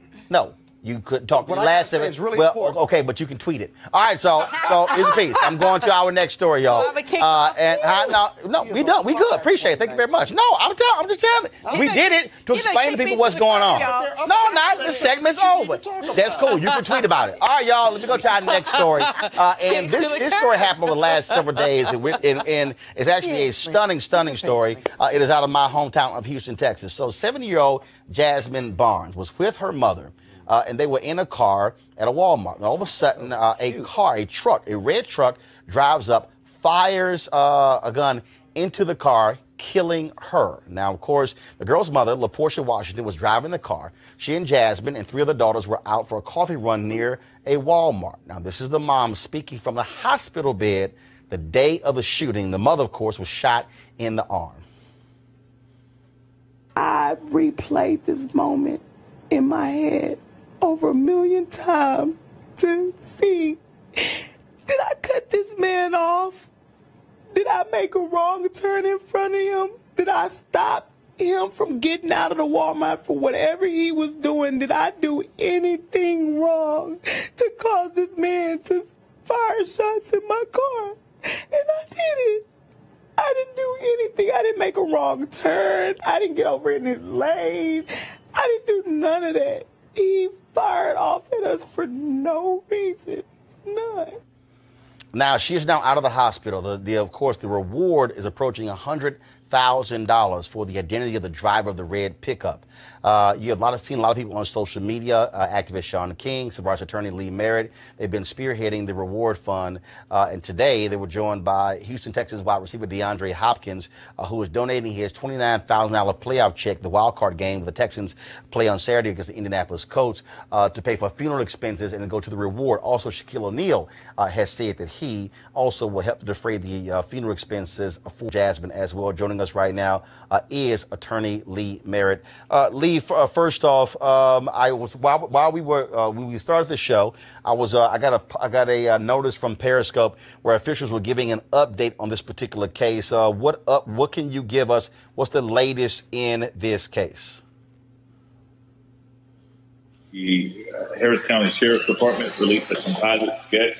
You couldn't talk to the last of it. Really important. Okay, but you can tweet it. All right, so it's a piece. I'm going to our next story, y'all. No, we done. We good. Appreciate it. Thank you very much. No, I'm just telling you. We did it to explain to people what's going on. No, not. The segment's over. That's cool. You can tweet about it. All right, y'all. Let's go to our next story. And this story happened over the last several days, and it's actually a stunning story. It is out of my hometown of Houston, Texas. So 70-year-old Jasmine Barnes was with her mother. And they were in a car at a Walmart. And all of a sudden, a red truck drives up, fires a gun into the car, killing her. Now, of course, the girl's mother, LaPortia Washington, was driving the car. She and Jasmine and 3 other daughters were out for a coffee run near a Walmart. Now, this is the mom speaking from the hospital bed the day of the shooting. The mother, of course, was shot in the arm.
I replayed this moment in my head over 1 million times to see, did I cut this man off? Did I make a wrong turn in front of him? Did I stop him from getting out of the Walmart for whatever he was doing? Did I do anything wrong to cause this man to fire shots in my car? And I didn't. I didn't do anything. I didn't make a wrong turn. I didn't get over in his lane. I didn't do none of that. He fired off at us for no reason. None.
Now, she is now out of the hospital. Of course, the reward is approaching $100,000 for the identity of the driver of the red pickup. You have seen a lot of people on social media, activist Shaun King, civil rights attorney Lee Merritt. They've been spearheading the reward fund. And today they were joined by Houston, Texas wide receiver DeAndre Hopkins, who is donating his $29,000 playoff check, the wild card game the Texans play on Saturday against the Indianapolis Colts, to pay for funeral expenses and to go to the reward. Also, Shaquille O'Neal has said that he also will help to defray the funeral expenses for Jasmine as well. Joining us right now is attorney Lee Merritt. Lee, first off, I was while we started the show, I got a notice from Periscope where officials were giving an update on this particular case. What can you give us? What's the latest in this case?
The Harris County Sheriff's Department released a composite sketch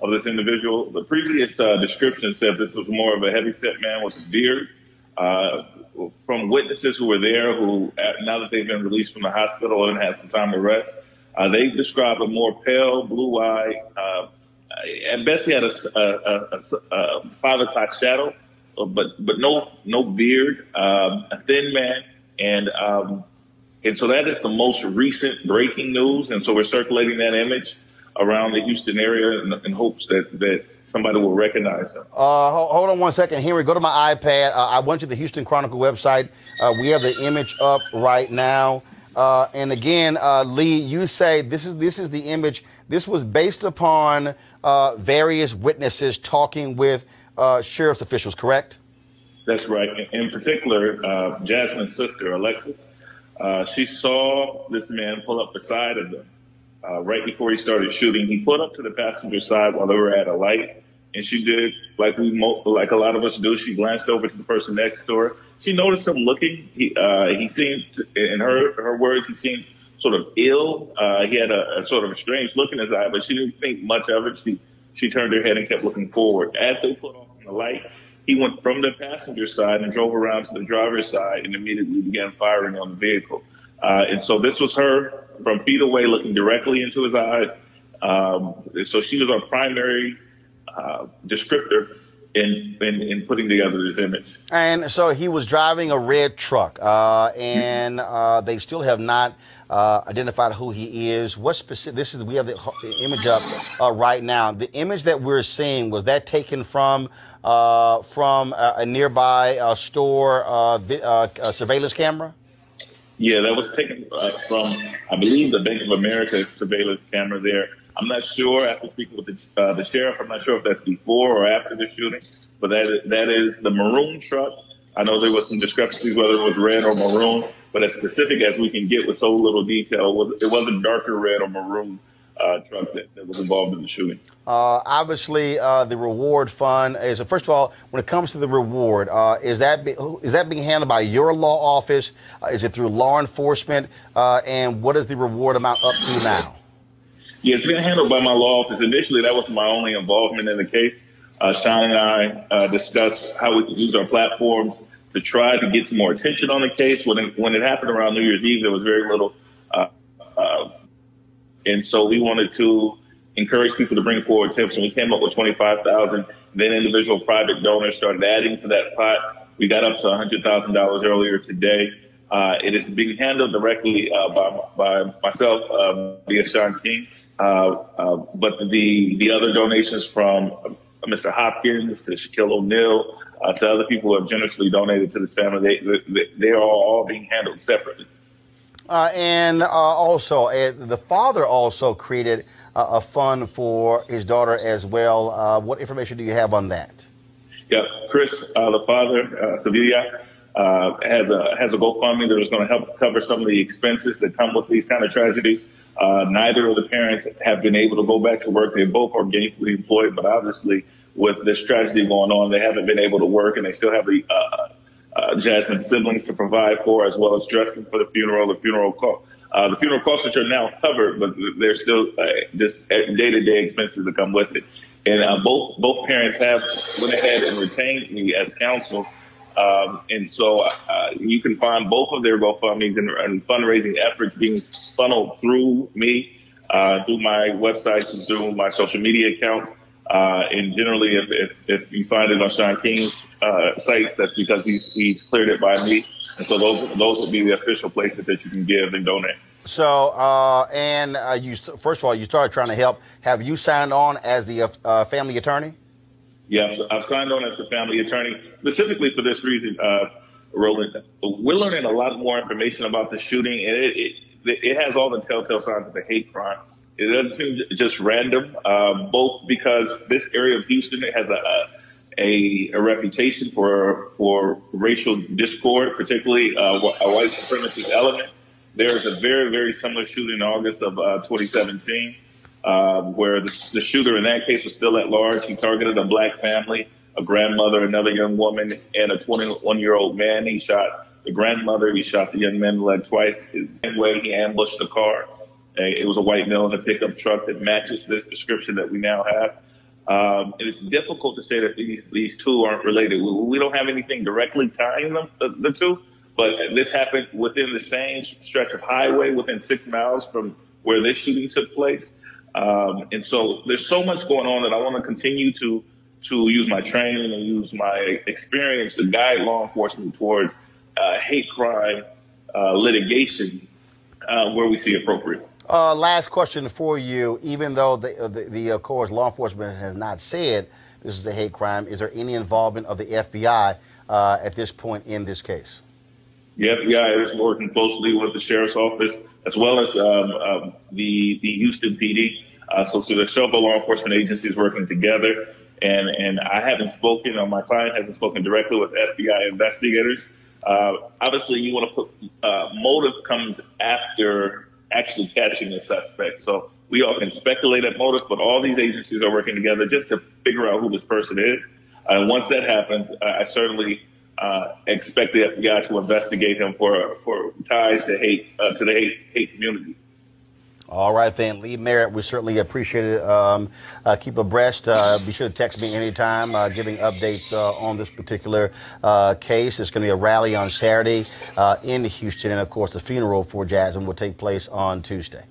of this individual. The previous description said this was more of a heavyset man with a beard. From witnesses who were there, who now that they've been released from the hospital and had some time to rest, they described a more pale, blue-eyed, at best he had a 5 o'clock shadow, but no beard, a thin man, and so that is the most recent breaking news, and so we're circulating that image around the Houston area in hopes that somebody will recognize them.
Hold on one second, Henry. Go to my iPad. I went to the Houston Chronicle website. We have the image up right now. And again, Lee, you say this is the image. This was based upon various witnesses talking with sheriff's officials, correct?
That's right. In particular, Jasmine's sister, Alexis, she saw this man pull up beside of them right before he started shooting. He pulled up to the passenger side while they were at a light. and she did like like a lot of us do. She glanced over to the person next to her. She noticed him looking. He seemed, in her words, he seemed sort of ill. He had a sort of a strange look in his eye, but she didn't think much of it. She turned her head and kept looking forward. As they put on the light, he went from the passenger side and drove around to the driver's side and immediately began firing on the vehicle. And so this was her from feet away looking directly into his eyes. So she was our primary descriptor in putting together this image. And
so he was driving a red truck, and they still have not identified who he is. What specific? We have the image up right now. The image that we're seeing, was that taken from a nearby store surveillance camera?
Yeah, that was taken from, I believe, the Bank of America surveillance camera there. I'm not sure, after speaking with the sheriff, I'm not sure if that's before or after the shooting, but that is the maroon truck. I know there was some discrepancies whether it was red or maroon, but as specific as we can get with so little detail, it was a darker red or maroon truck that was involved in the shooting.
Obviously, the reward fund is, first of all, when it comes to the reward, is that being handled by your law office? Is it through law enforcement? And what is the reward amount up to now?
Yeah, it's being handled by my law office. Initially, that was my only involvement in the case. Sean and I discussed how we could use our platforms to try to get some more attention on the case. When it happened around New Year's Eve, there was very little. And so we wanted to encourage people to bring forward tips, and we came up with $25,000. Then individual private donors started adding to that pot. We got up to $100,000 earlier today. It is being handled directly by myself via Sean King. But the other donations from Mr. Hopkins to Shaquille O'Neal to other people who have generously donated to this family, they are all being handled separately.
And also, the father also created a fund for his daughter as well. What information do you have on that?
Yeah, Chris, the father, Sevilla, has a GoFundMe that is going to help cover some of the expenses that come with these kind of tragedies. Neither of the parents have been able to go back to work. They both are gainfully employed, but obviously with this tragedy going on, they haven't been able to work, and they still have the Jasmine's siblings to provide for, as well as dressing for the funeral, the funeral costs, which are now covered, but there's still just day-to-day expenses that come with it. And both parents have went ahead and retained me as counsel. And so you can find both of their GoFundMes and fundraising efforts being funneled through me, through my websites and through my social media accounts. And generally, if you find it on Sean King's sites, that's because he's cleared it by me. And so those would be the official places that you can give and donate.
So, you first of all, you started trying to help. Have you signed on as the family attorney?
Yeah, I've signed on as a family attorney specifically for this reason, Roland. We're learning a lot more information about the shooting, and it has all the telltale signs of a hate crime. It doesn't seem just random, both because this area of Houston has a reputation for racial discord, particularly a white supremacist element. There's a very, very similar shooting in August of 2017. Where the shooter in that case was still at large. He targeted a black family, a grandmother, another young woman, and a 21-year-old man. He shot the grandmother. He shot the young man in the leg twice. The same way he ambushed the car. It was a white male in a pickup truck that matches this description that we now have. And it's difficult to say that these two aren't related. We don't have anything directly tying them, the two, but this happened within the same stretch of highway within 6 miles from where this shooting took place. And so there's so much going on that I want to continue to use my training and use my experience to guide law enforcement towards hate crime litigation where we see appropriate.
Last question for you. Even though of course, law enforcement has not said this is a hate crime, is there any involvement of the FBI at this point in this case?
The FBI is working closely with the sheriff's office as well as the Houston PD. So there's several law enforcement agencies working together. And I haven't spoken, or my client hasn't spoken directly with FBI investigators. Obviously, you want to put motive comes after actually catching the suspect. So We all can speculate at motives, but all these agencies are working together just to figure out who this person is. And once that happens, I certainly expect the FBI to investigate him for ties to the hate community.
All right, then, Lee Merritt, we certainly appreciate it. Keep abreast. Be sure to text me anytime, giving updates on this particular case. It's going to be a rally on Saturday in Houston, and of course, the funeral for Jasmine will take place on Tuesday.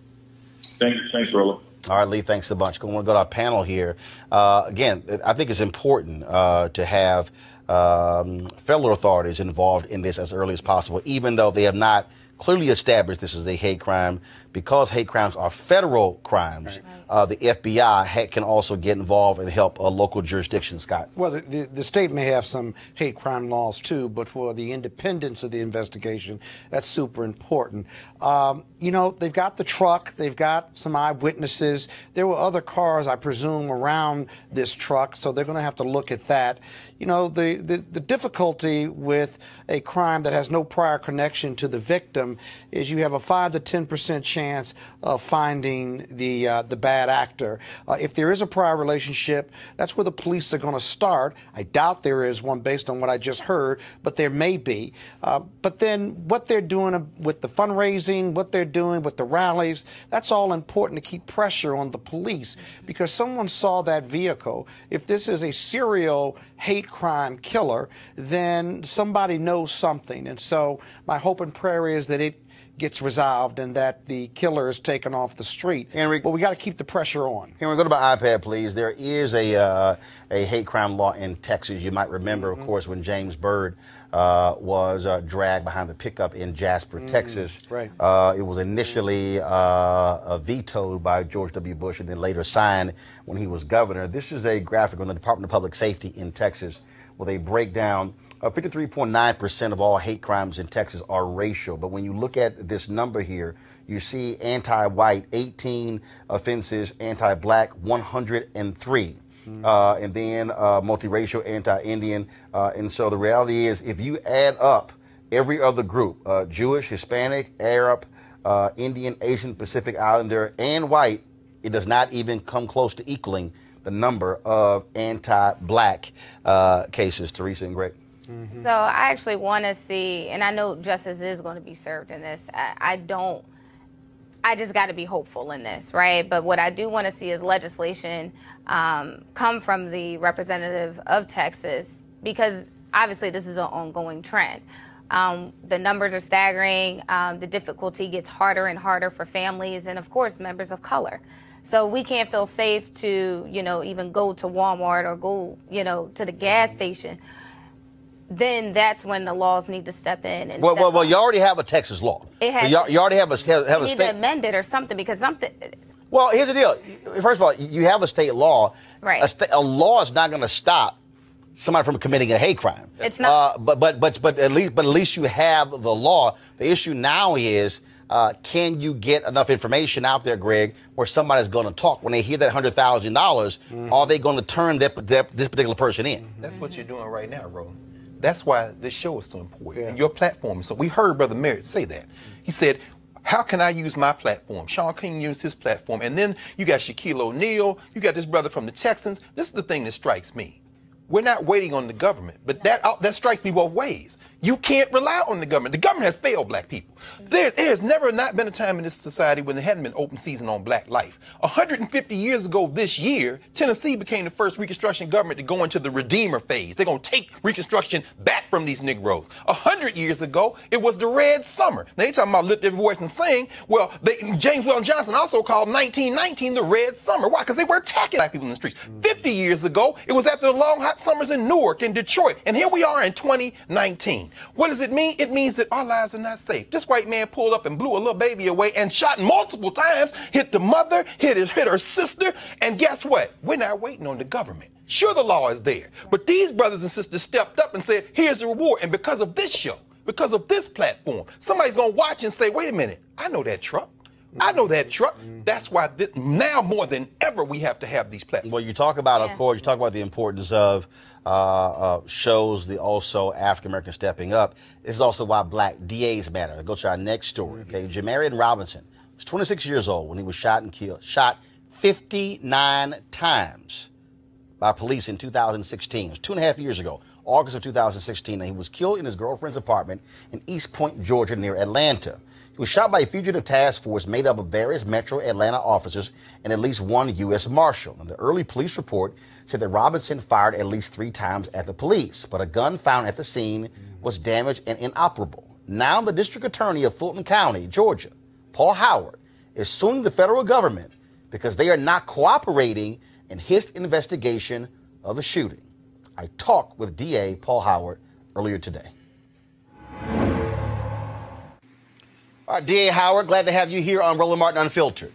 Thanks, Roland.
All right, Lee, thanks a bunch. I want to go to our panel here. Again, I think it's important to have federal authorities involved in this as early as possible, even though they have not clearly established this is a hate crime. Because hate crimes are federal crimes, the FBI can also get involved and help a local jurisdiction, Scott.
Well, the state may have some hate crime laws, too, but for the independence of the investigation, that's super important. You know, they've got the truck. They've got some eyewitnesses. There were other cars, I presume, around this truck, so they're going to have to look at that. You know, the difficulty with a crime that has no prior connection to the victim is you have a 5 to 10% chance of finding the bad actor. If there is a prior relationship, that's where the police are going to start. I doubt there is one based on what I just heard, but there may be. But then what they're doing with the fundraising, what they're doing with the rallies, that's all important to keep pressure on the police, because someone saw that vehicle. If this is a serial hate crime killer, then somebody knows something. And so my hope and prayer is that it gets resolved and that the killer is taken off the street. Henry, but we got to keep the pressure on.
Henry, go to my iPad, please. There is a hate crime law in Texas. You might remember, of course, when James Byrd was dragged behind the pickup in Jasper, Texas.
Right.
It was initially vetoed by George W. Bush and then later signed when he was governor. This is a graphic on the Department of Public Safety in Texas where they break down 53.9% of all hate crimes in Texas are racial. But when you look at this number here, you see anti-white, 18 offenses, anti-black, 103. And then multiracial, anti-Indian. And so the reality is, if you add up every other group, Jewish, Hispanic, Arab, Indian, Asian, Pacific Islander, and white, it does not even come close to equaling the number of anti-black cases. Teresa and Greg.
So I actually want to see, and I know justice is going to be served in this. I just got to be hopeful in this, right? But what I do want to see is legislation come from the representative of Texas, because obviously this is an ongoing trend. The numbers are staggering. The difficulty gets harder and harder for families and, of course, members of color. So we can't feel safe to, even go to Walmart or go, to the gas station. Then that's when the laws need to step in. And
well, you already have a Texas law.
It has,
you already have a state.
You need to amend it or something, because something.
Well, here's the deal. First of all, you have a state law.
Right.
A law is not going to stop somebody from committing a hate crime.
It's not.
But at least you have the law. The issue now is, can you get enough information out there, Greg, where somebody's going to talk when they hear that $100,000? Are they going to turn this particular person in?
That's what you're doing right now, Roland. That's why this show is so important. And your platform. So we heard Brother Merritt say that. He said, how can I use my platform? Sean can use his platform. And then you got Shaquille O'Neal. You got this brother from the Texans. This is the thing that strikes me. We're not waiting on the government, but that strikes me both ways. You can't rely on the government. The government has failed black people. There has never not been a time in this society when there hadn't been open season on black life. 150 years ago this year, Tennessee became the first Reconstruction government to go into the Redeemer phase. They're going to take Reconstruction back from these Negroes. 100 years ago, it was the Red Summer. Now, they're talking about lift every voice and sing. Well, James Weldon Johnson also called 1919 the Red Summer. Why? Because they were attacking black people in the streets. 50 years ago, it was after the long, hot summers in Newark and Detroit. And here we are in 2019. What does it mean? It means that our lives are not safe. This white man pulled up and blew a little baby away and shot multiple times, hit the mother, hit her sister, and guess what? We're not waiting on the government. Sure, the law is there, but these brothers and sisters stepped up and said, here's the reward. And because of this show, because of this platform, somebody's going to watch and say, wait a minute, I know that truck. I know that truck. That's why now more than ever we have to have these platforms.
Well, you talk about, of course, you talk about the importance of shows, also African Americans stepping up. This is also why black DAs matter. Go to our next story. Okay, Jamarian Robinson, was 26 years old when he was shot and killed, shot 59 times by police in 2016. It was 2.5 years ago, August of 2016, and he was killed in his girlfriend's apartment in East Point, Georgia, near Atlanta. He was shot by a fugitive task force made up of various Metro Atlanta officers and at least one U.S. Marshal. And the early police report said that Robinson fired at least 3 times at the police, but a gun found at the scene was damaged and inoperable. Now the district attorney of Fulton County, Georgia, Paul Howard, is suing the federal government because they are not cooperating in his investigation of the shooting. I talked with DA Paul Howard earlier today. All right, DA Howard, glad to have you here on Roland Martin Unfiltered.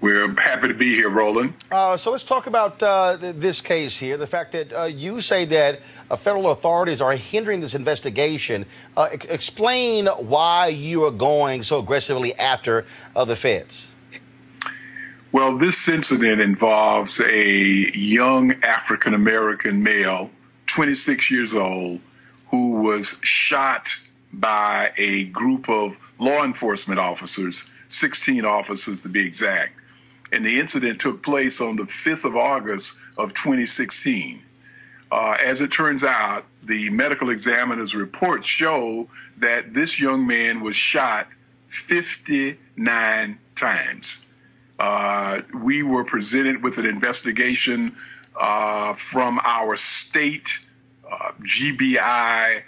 We're happy to be here, Roland.
So let's talk about this case here, the fact that you say that federal authorities are hindering this investigation. Explain why you are going so aggressively after the feds.
Well, this incident involves a young African-American male, 26 years old, who was shot by a group of law enforcement officers, 16 officers to be exact. And the incident took place on the 5th of August of 2016. As it turns out, the medical examiner's reports show that this young man was shot 59 times. We were presented with an investigation from our state GBI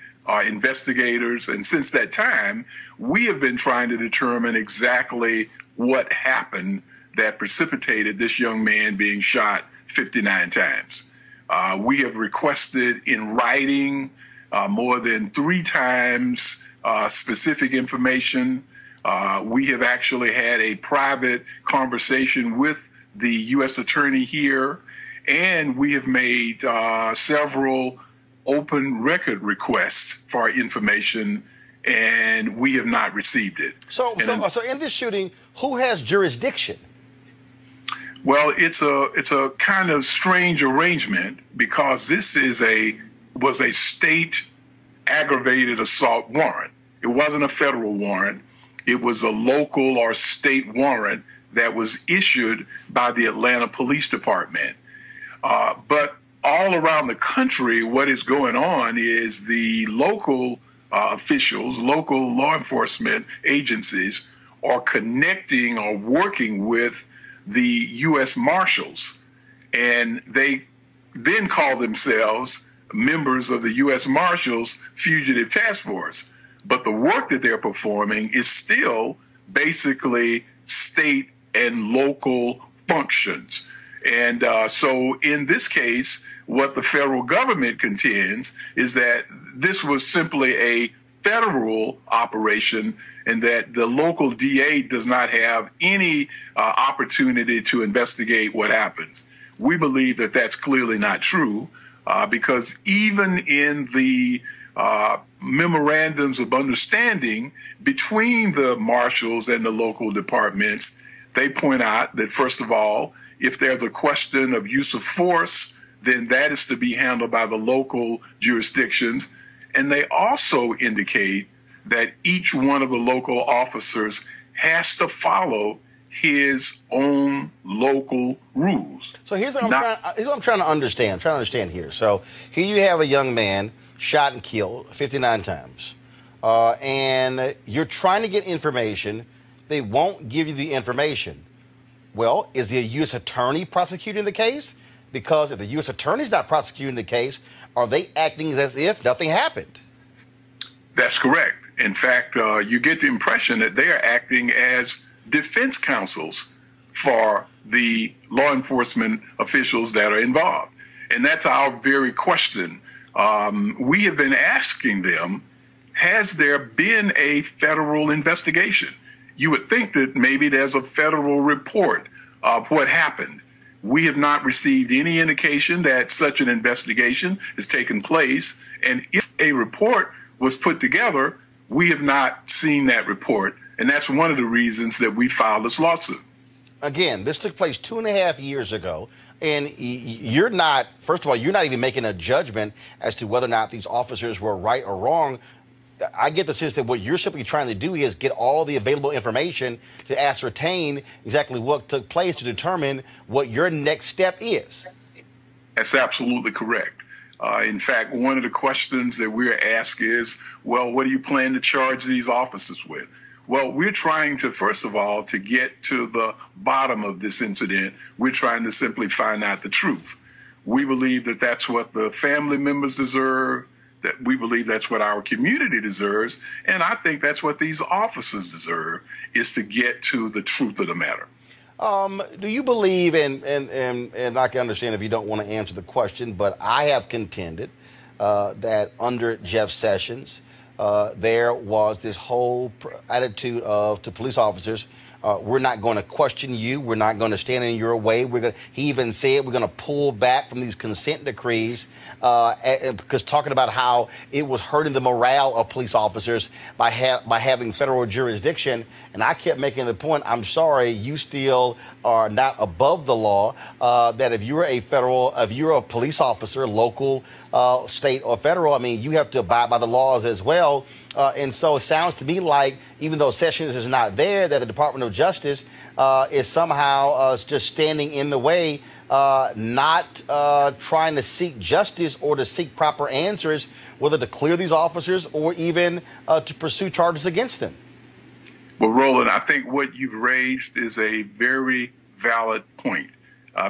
investigators. And since that time, we have been trying to determine exactly what happened that precipitated this young man being shot 59 times. We have requested in writing more than 3 times specific information. We have actually had a private conversation with the U.S. Attorney here, and we have made several open record requests for information, and we have not received it.
So in this shooting, who has jurisdiction?
Well, it's a kind of strange arrangement because this was a state aggravated assault warrant. It wasn't a federal warrant. It was a local or state warrant that was issued by the Atlanta Police Department. But all around the country, what is going on is the local officials, local law enforcement agencies are connecting or working with the U.S. Marshals, and they then call themselves members of the U.S. Marshals Fugitive Task Force. But the work that they're performing is still basically state and local functions. And so in this case, what the federal government contends is that this was simply a federal operation and that the local DA does not have any opportunity to investigate what happens. We believe that that's clearly not true because even in the memorandums of understanding between the marshals and the local departments, they point out that, first of all, if there's a question of use of force, then that is to be handled by the local jurisdictions. And they also indicate that each one of the local officers has to follow his own local rules.
So here's what I'm trying to understand. Here. So here you have a young man shot and killed 59 times. And you're trying to get information. They won't give you the information. Well, is the U.S. attorney prosecuting the case? Because if the U.S. attorney's not prosecuting the case, are they acting as if nothing happened?
That's correct. In fact, you get the impression that they are acting as defense counsels for the law enforcement officials that are involved. And that's our very question. We have been asking them, has there been a federal investigation? You would think that maybe there's a federal report of what happened. We have not received any indication that such an investigation has taken place. And if a report was put together, we have not seen that report. And that's one of the reasons that we filed this lawsuit.
Again, this took place 2.5 years ago. And you're not, first of all, you're not even making a judgment as to whether or not these officers were right or wrong. I get the sense that what you're simply trying to do is get all the available information to ascertain exactly what took place to determine what your next step is.
That's absolutely correct. In fact, one of the questions that we're asked is, well, what do you plan to charge these officers with? Well, we're trying to, first of all, to get to the bottom of this incident. We're trying to simply find out the truth. We believe that that's what the family members deserve, that we believe that's what our community deserves, and I think that's what these officers deserve, is to get to the truth of the matter.
Do you believe, and I can understand if you don't want to answer the question, but I have contended that under Jeff Sessions, there was this whole attitude to police officers, we're not going to question you, we're not going to stand in your way. He even said we're going to pull back from these consent decrees, because talking about how it was hurting the morale of police officers by having federal jurisdiction. And I kept making the point, I'm sorry, you still are not above the law, that if you're a police officer, local, state, or federal, I mean, you have to abide by the laws as well. And so it sounds to me like, even though Sessions is not there, that the Department of Justice is somehow just standing in the way, not trying to seek justice or to seek proper answers, whether to clear these officers or even to pursue charges against them.
Well, Roland, I think what you've raised is a very valid point,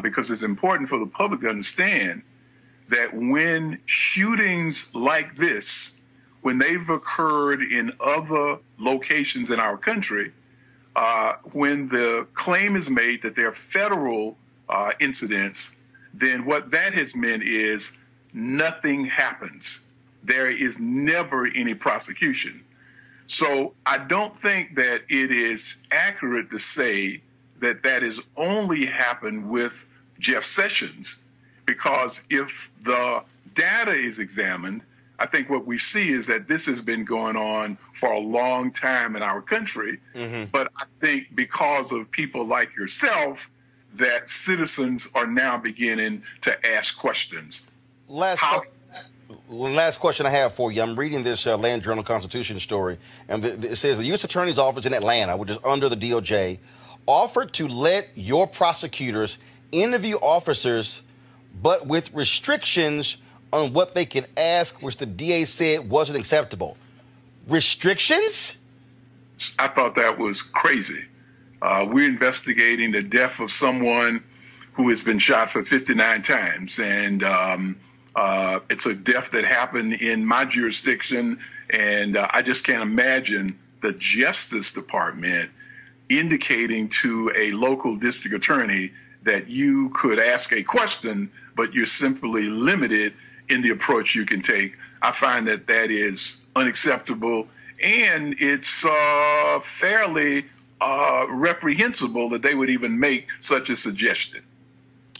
because it's important for the public to understand that when shootings like this, when they've occurred in other locations in our country, when the claim is made that they're federal incidents, then what that has meant is nothing happens. There is never any prosecution. So I don't think that it is accurate to say that that has only happened with Jeff Sessions, because if the data is examined, I think what we see is that this has been going on for a long time in our country. Mm-hmm. But I think because of people like yourself, that citizens are now beginning to ask questions.
Last question I have for you. I'm reading this Land Journal-Constitution story, and it says the U.S. Attorney's Office in Atlanta, which is under the DOJ, offered to let your prosecutors interview officers, but with restrictions on what they can ask, which the DA said wasn't acceptable. Restrictions?
I thought that was crazy. We're investigating the death of someone who has been shot for 59 times, and it's a death that happened in my jurisdiction, and I just can't imagine the Justice Department indicating to a local district attorney that you could ask a question, but you're simply limited in the approach you can take. I find that that is unacceptable, and it's fairly reprehensible that they would even make such a suggestion.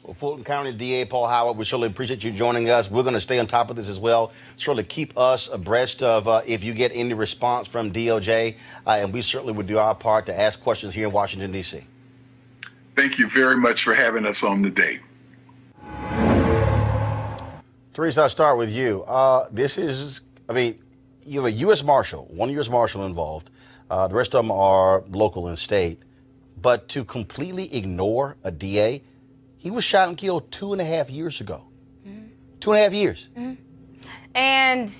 Well, Fulton County DA Paul Howard, we surely appreciate you joining us. We're going to stay on top of this as well. Surely keep us abreast of if you get any response from DOJ, and we certainly would do our part to ask questions here in Washington, D.C.
Thank you very much for having us on today.
Teresa, I'll start with you. This is, I mean, you have a U.S. Marshal, one U.S. Marshal involved. The rest of them are local and state. But to completely ignore a DA, he was shot and killed 2.5 years ago. Mm-hmm. 2.5 years.
Mm-hmm. And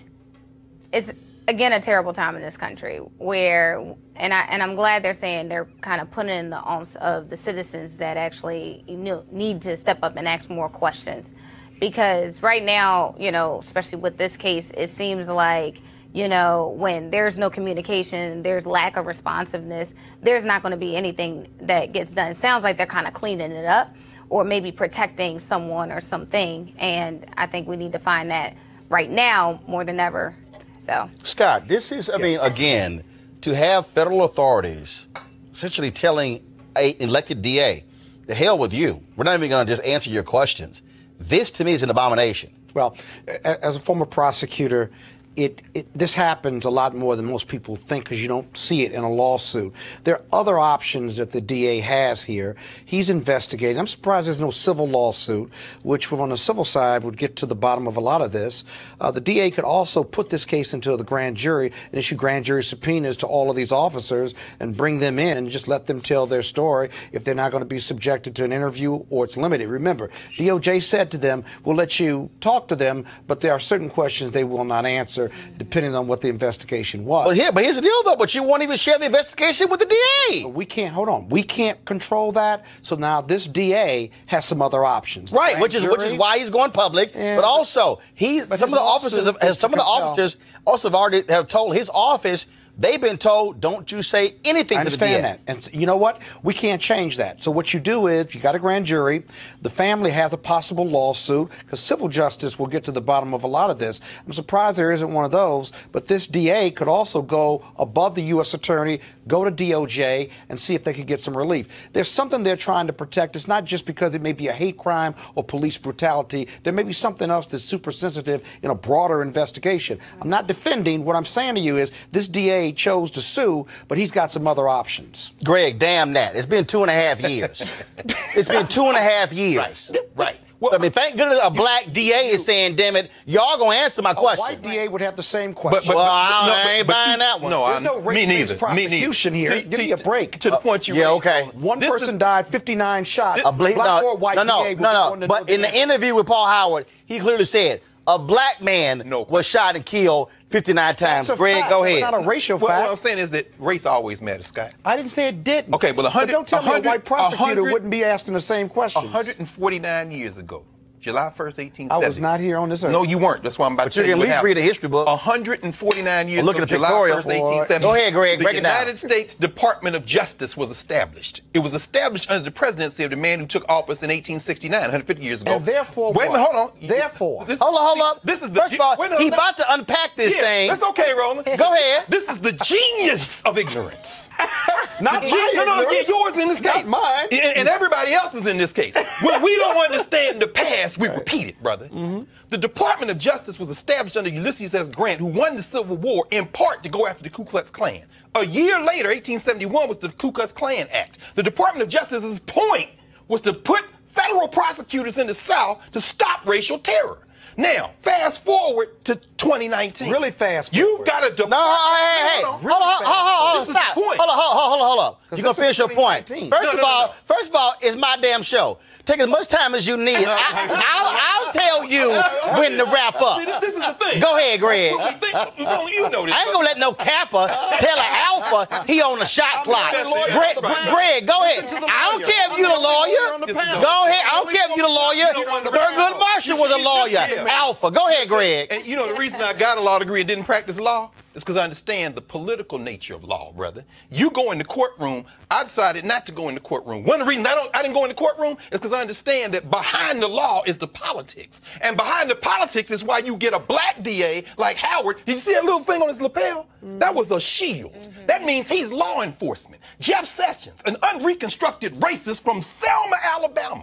it's, again, a terrible time in this country where, and I'm glad they're saying they're kind of putting in the arms of the citizens that actually need to step up and ask more questions. Because right now, you know, especially with this case, it seems like, you know, when there's no communication, there's lack of responsiveness, there's not going to be anything that gets done. It sounds like they're kind of cleaning it up or maybe protecting someone or something. And I think we need to find that right now more than ever. So,
Scott, this is, I mean, again, to have federal authorities essentially telling an elected DA, the hell with you. We're not even going to just answer your questions. This, to me, is an abomination.
Well, as a former prosecutor, this happens a lot more than most people think because you don't see it in a lawsuit. There are other options that the DA has here. He's investigating. I'm surprised there's no civil lawsuit, which on the civil side would get to the bottom of a lot of this. The DA could also put this case into the grand jury and issue grand jury subpoenas to all of these officers and bring them in and just let them tell their story if they're not going to be subjected to an interview or it's limited. Remember, DOJ said to them, we'll let you talk to them, but there are certain questions they will not answer depending on what the investigation was.
But here's the deal, though. But you won't even share the investigation with the DA.
But we can't. Hold on. We can't control that. So now this DA has some other options.
Right, which is why he's going public. But also, some of the officers also have already told his office. They've been told, don't you say anything to the DA.
I understand that. And you know what? We can't change that. So what you do is, you got a grand jury, the family has a possible lawsuit, because civil justice will get to the bottom of a lot of this. I'm surprised there isn't one of those, but this DA could also go above the U.S. attorney, go to DOJ, and see if they could get some relief. There's something they're trying to protect. It's not just because it may be a hate crime or police brutality. There may be something else that's super sensitive in a broader investigation. I'm not defending. What I'm saying to you is, this DA chose to sue, but he's got some other options.
Greg, damn that. It's been 2.5 years. It's been 2.5 years.
Right.
Well, I mean, thank goodness a black DA is saying, damn it, y'all gonna answer my question.
A white DA would have the same question.
I ain't buying that one.
No, there's no race-based prosecution here. Give me a break.
To the point you raised.
Okay.
One person died, 59 shot. Black or white DA
No. But in the interview with Paul Howard, he clearly said a black man was shot and killed 59 times. Greg, go ahead.
It's not a racial fact.
What I'm saying is that race always matters, Scott.
I didn't say it didn't.
Okay, well,
don't tell me a white prosecutor wouldn't be asking the same questions.
149 years ago, July 1st, 1870.
I was not here on this earth.
No, you weren't. That's why I'm about to tell you
at least read a history book.
149 years ago, July 1st, 1870.
Go ahead, Greg, break it down.
The United States Department of Justice was established. It was established under the presidency of the man who took office in 1869, 150 years ago.
And therefore,
wait a minute, hold on.
Therefore,
hold up.
This is the
first of all, he's about to unpack this thing.
That's okay, Roland.
Go ahead.
This is the genius of ignorance.
Not mine.
Yours in this case.
Not mine.
And everybody else is in this case. When we don't understand the past, we repeat it, brother. Mm-hmm. The Department of Justice was established under Ulysses S. Grant, who won the Civil War in part to go after the Ku Klux Klan. A year later, 1871, was the Ku Klux Klan Act. The Department of Justice's point was to put federal prosecutors in the South to stop racial terror. Now, fast forward to 2019.
Really fast forward.
You've got to...
Hold on, stop. Hold up. You're going to finish your point. First of all, it's my damn show. Take as much time as you need. I'll tell you when to wrap up.
See, this is the thing.
Go ahead, Greg.
You know this.
I ain't going to let no Kappa tell an Alpha he on the shot clock. Greg, go ahead. I don't care if you're the lawyer. Go ahead. I don't care if you're the lawyer. Thurgood Marshall was a lawyer. Alpha. Go ahead, Greg.
And you know the reason I got a law degree and didn't practice law is because I understand the political nature of law, brother. You go in the courtroom. I decided not to go in the courtroom. One of the reasons I didn't go in the courtroom is because I understand that behind the law is the politics. And behind the politics is why you get a black DA like Howard. Did you see that little thing on his lapel? Mm-hmm. That was a shield. Mm-hmm. That means he's law enforcement. Jeff Sessions, an unreconstructed racist from Selma, Alabama,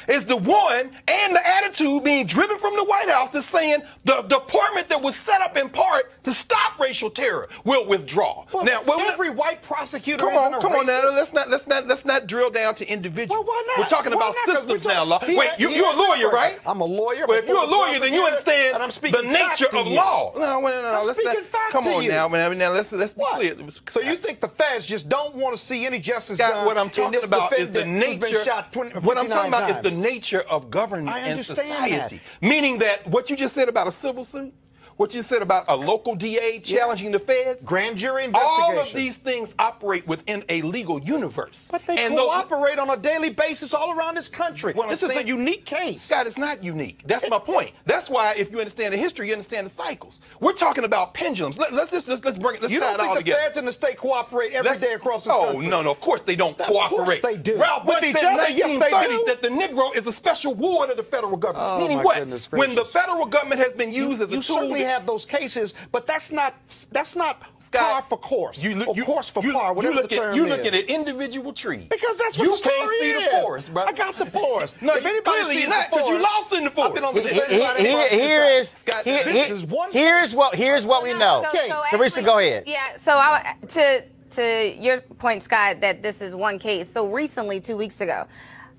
is the one and the attitude being driven from the White House that's saying the department that was set up in part to stop racial terror will withdraw.
Well, now, every white prosecutor
come on now. Let's not drill down to individuals.
Well, why not?
We're talking about systems now, law. Wait, you're a lawyer, right?
I'm a lawyer.
Well, if you're a lawyer, then you understand the nature of law. No,
let's not.
Come on now. Now let's be clear.
So you think the feds just don't want to see any justice done?
What I'm talking about is the nature. What I'm talking about is the nature of government and society. Meaning that what you just said about a civil suit, what you said about a local DA challenging the feds,
grand jury investigation,
all of these things operate within a legal universe.
But they cooperate on a daily basis all around this country. This is a unique case.
Scott, it's not unique. That's my point. That's why if you understand the history, you understand the cycles. We're talking about pendulums. Let's bring it. Let's tie it all together.
You don't think the feds and the state cooperate every day across this country?
Oh, no. Of course they don't cooperate.
Of course they do.
Ralph Bush said in the 1930s that the Negro is a special ward of the federal government. Meaning what? When the federal government has been used as a tool to
have those cases, but that's not par for course. Course for par, whatever the term is.
You look at an individual tree.
Because that's what the story
You can't see the forest, bro.
I got the forest.
No,
if anybody
clearly
sees
you're not,
the forest,
because you lost in the forest.
I've been on the defense side.
Here's what we know. Teresa, go ahead.
Yeah, so to your point, Scott, that this is one case. So recently, 2 weeks ago,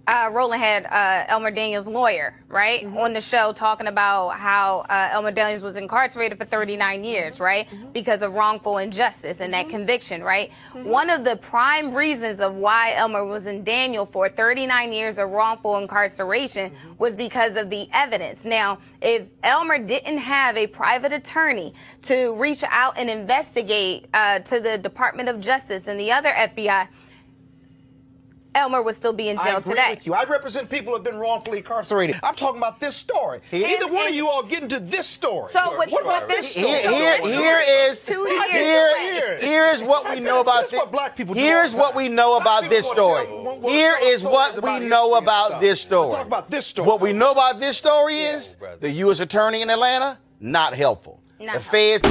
Roland had Elmer Daniels' lawyer, right, on the show talking about how Elmer Daniels was incarcerated for 39 years, right, because of wrongful injustice and that conviction, right? One of the prime reasons of why Elmer was in Daniel for 39 years of wrongful incarceration was because of the evidence. Now, if Elmer didn't have a private attorney to reach out and investigate to the Department of Justice and the other FBI, Elmer would still be in jail today.
I agree with you. I represent people who have been wrongfully incarcerated. I'm talking about this story. Neither one of you all get into this story.
So what this story?
Here is what we know about this. Here's what we know about this story. Here is what we know about this story.
Talk about this story.
What we know about this story is the U.S. attorney in Atlanta, not helpful. The feds.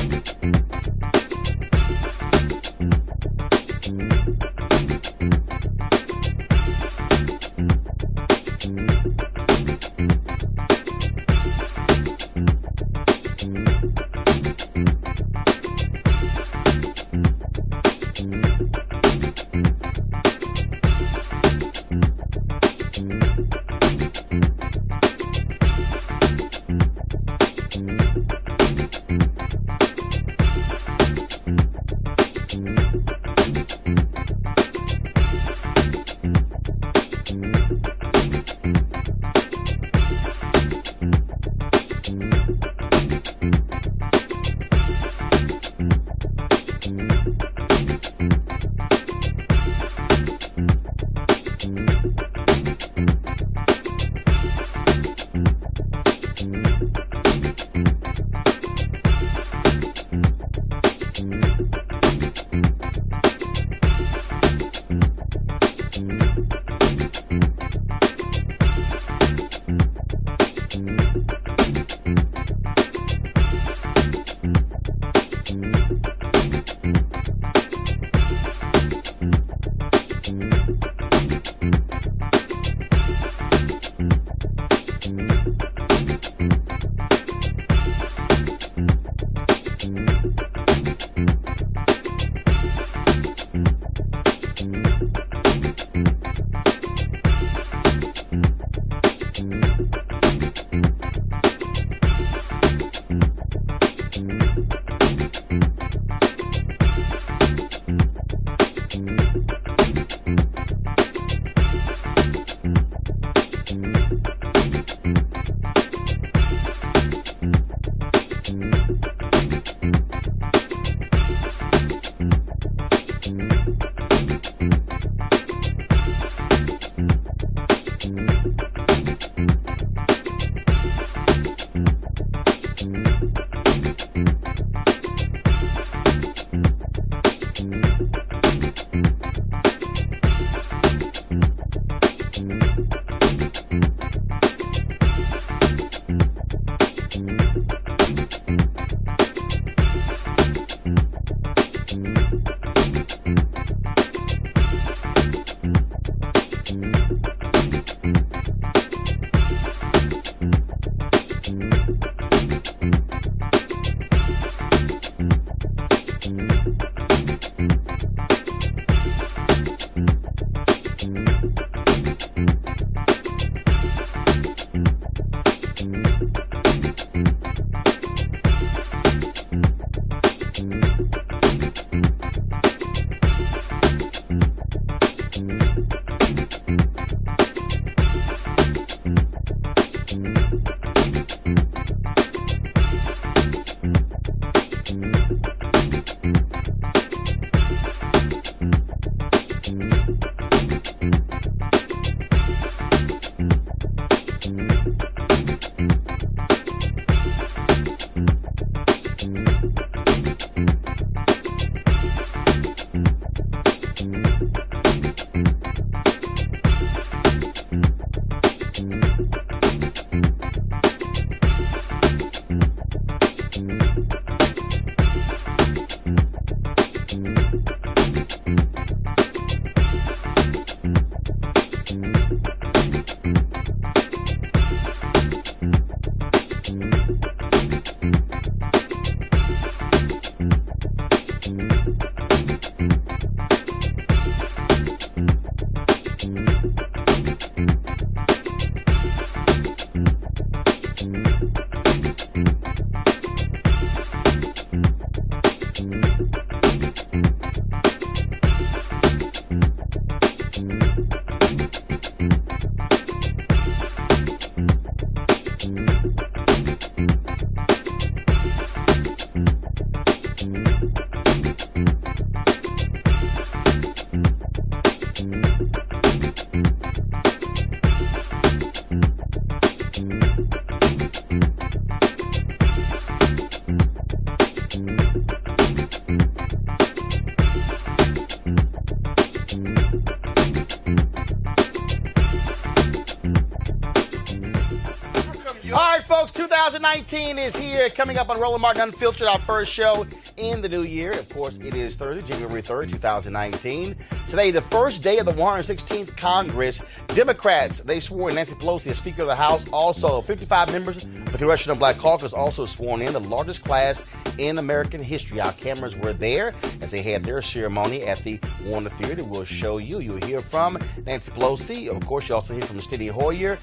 All right, folks, 2019 is here. Coming up on Roland Martin Unfiltered, our first show in the new year. Of course, it is Thursday, January 3rd, 2019. Today, the first day of the 116th Congress. Democrats, they swore in Nancy Pelosi as Speaker of the House. Also, 55 members of the Congressional Black Caucus also sworn in, the largest class in American history. Our cameras were there as they had their ceremony at the Warner Theater. We'll show you. You'll hear from Nancy Pelosi. Of course, you also hear from Steny Hoyer.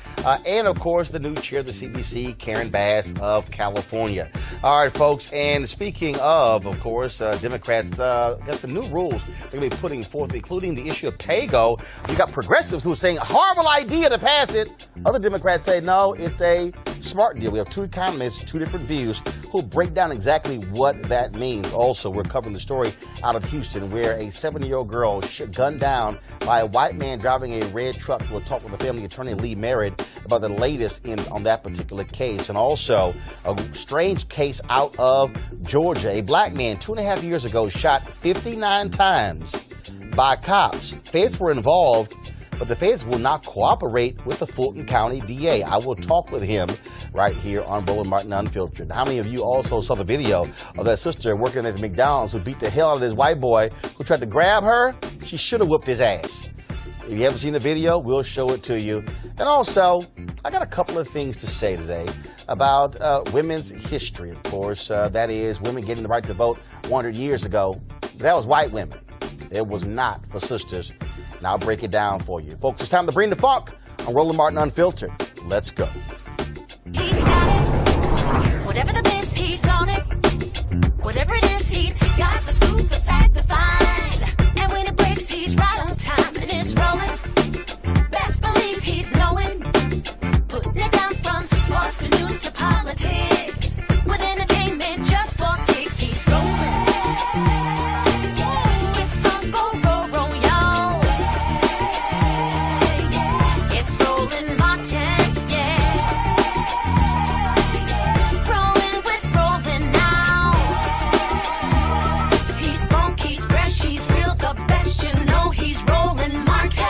And, of course, the new chair of the CBC, Karen Bass of California. All right, folks. And speaking of course, Democrats got some new rules they're going to be putting forth, including the issue of pay-go. You got progressives who are saying, horrible idea to pass it. Other Democrats say, no, it's a smart deal. We have two economists, two different views, who'll break down exactly what that means. Also, we're covering the story out of Houston where a 7-year-old girl gunned down by a white man driving a red truck. We'll talk with the family attorney, Lee Merritt, about the latest on that particular case. And also, a strange case out of Georgia. A black man 2.5 years ago shot 59 times by cops. Feds were involved, but the feds will not cooperate with the Fulton County DA. I will talk with him right here on Roland Martin Unfiltered. How many of you also saw the video of that sister working at the McDonald's who beat the hell out of this white boy who tried to grab her? She should have whooped his ass. If you haven't seen the video, we'll show it to you. And also, I got a couple of things to say today about women's history, of course. That is, women getting the right to vote 100 years ago. That was white women. It was not for sisters. And I'll break it down for you. Folks, it's time to bring the funk on Roland Martin Unfiltered. Let's go.
He's got it. Whatever the biz, he's on it. Whatever it is, he's got the scoop, the fact, the find. And when it breaks, he's right on time and it's rolling. Best believe he's knowing. Putting it down from sports to news to politics. With entertainment just for kicks, he's rolling. It's on go, roll, y'all. It's Roland Martin, yeah. Rolling with Roland now. He's funk, he's fresh, he's real, the best, you know he's Roland Martin.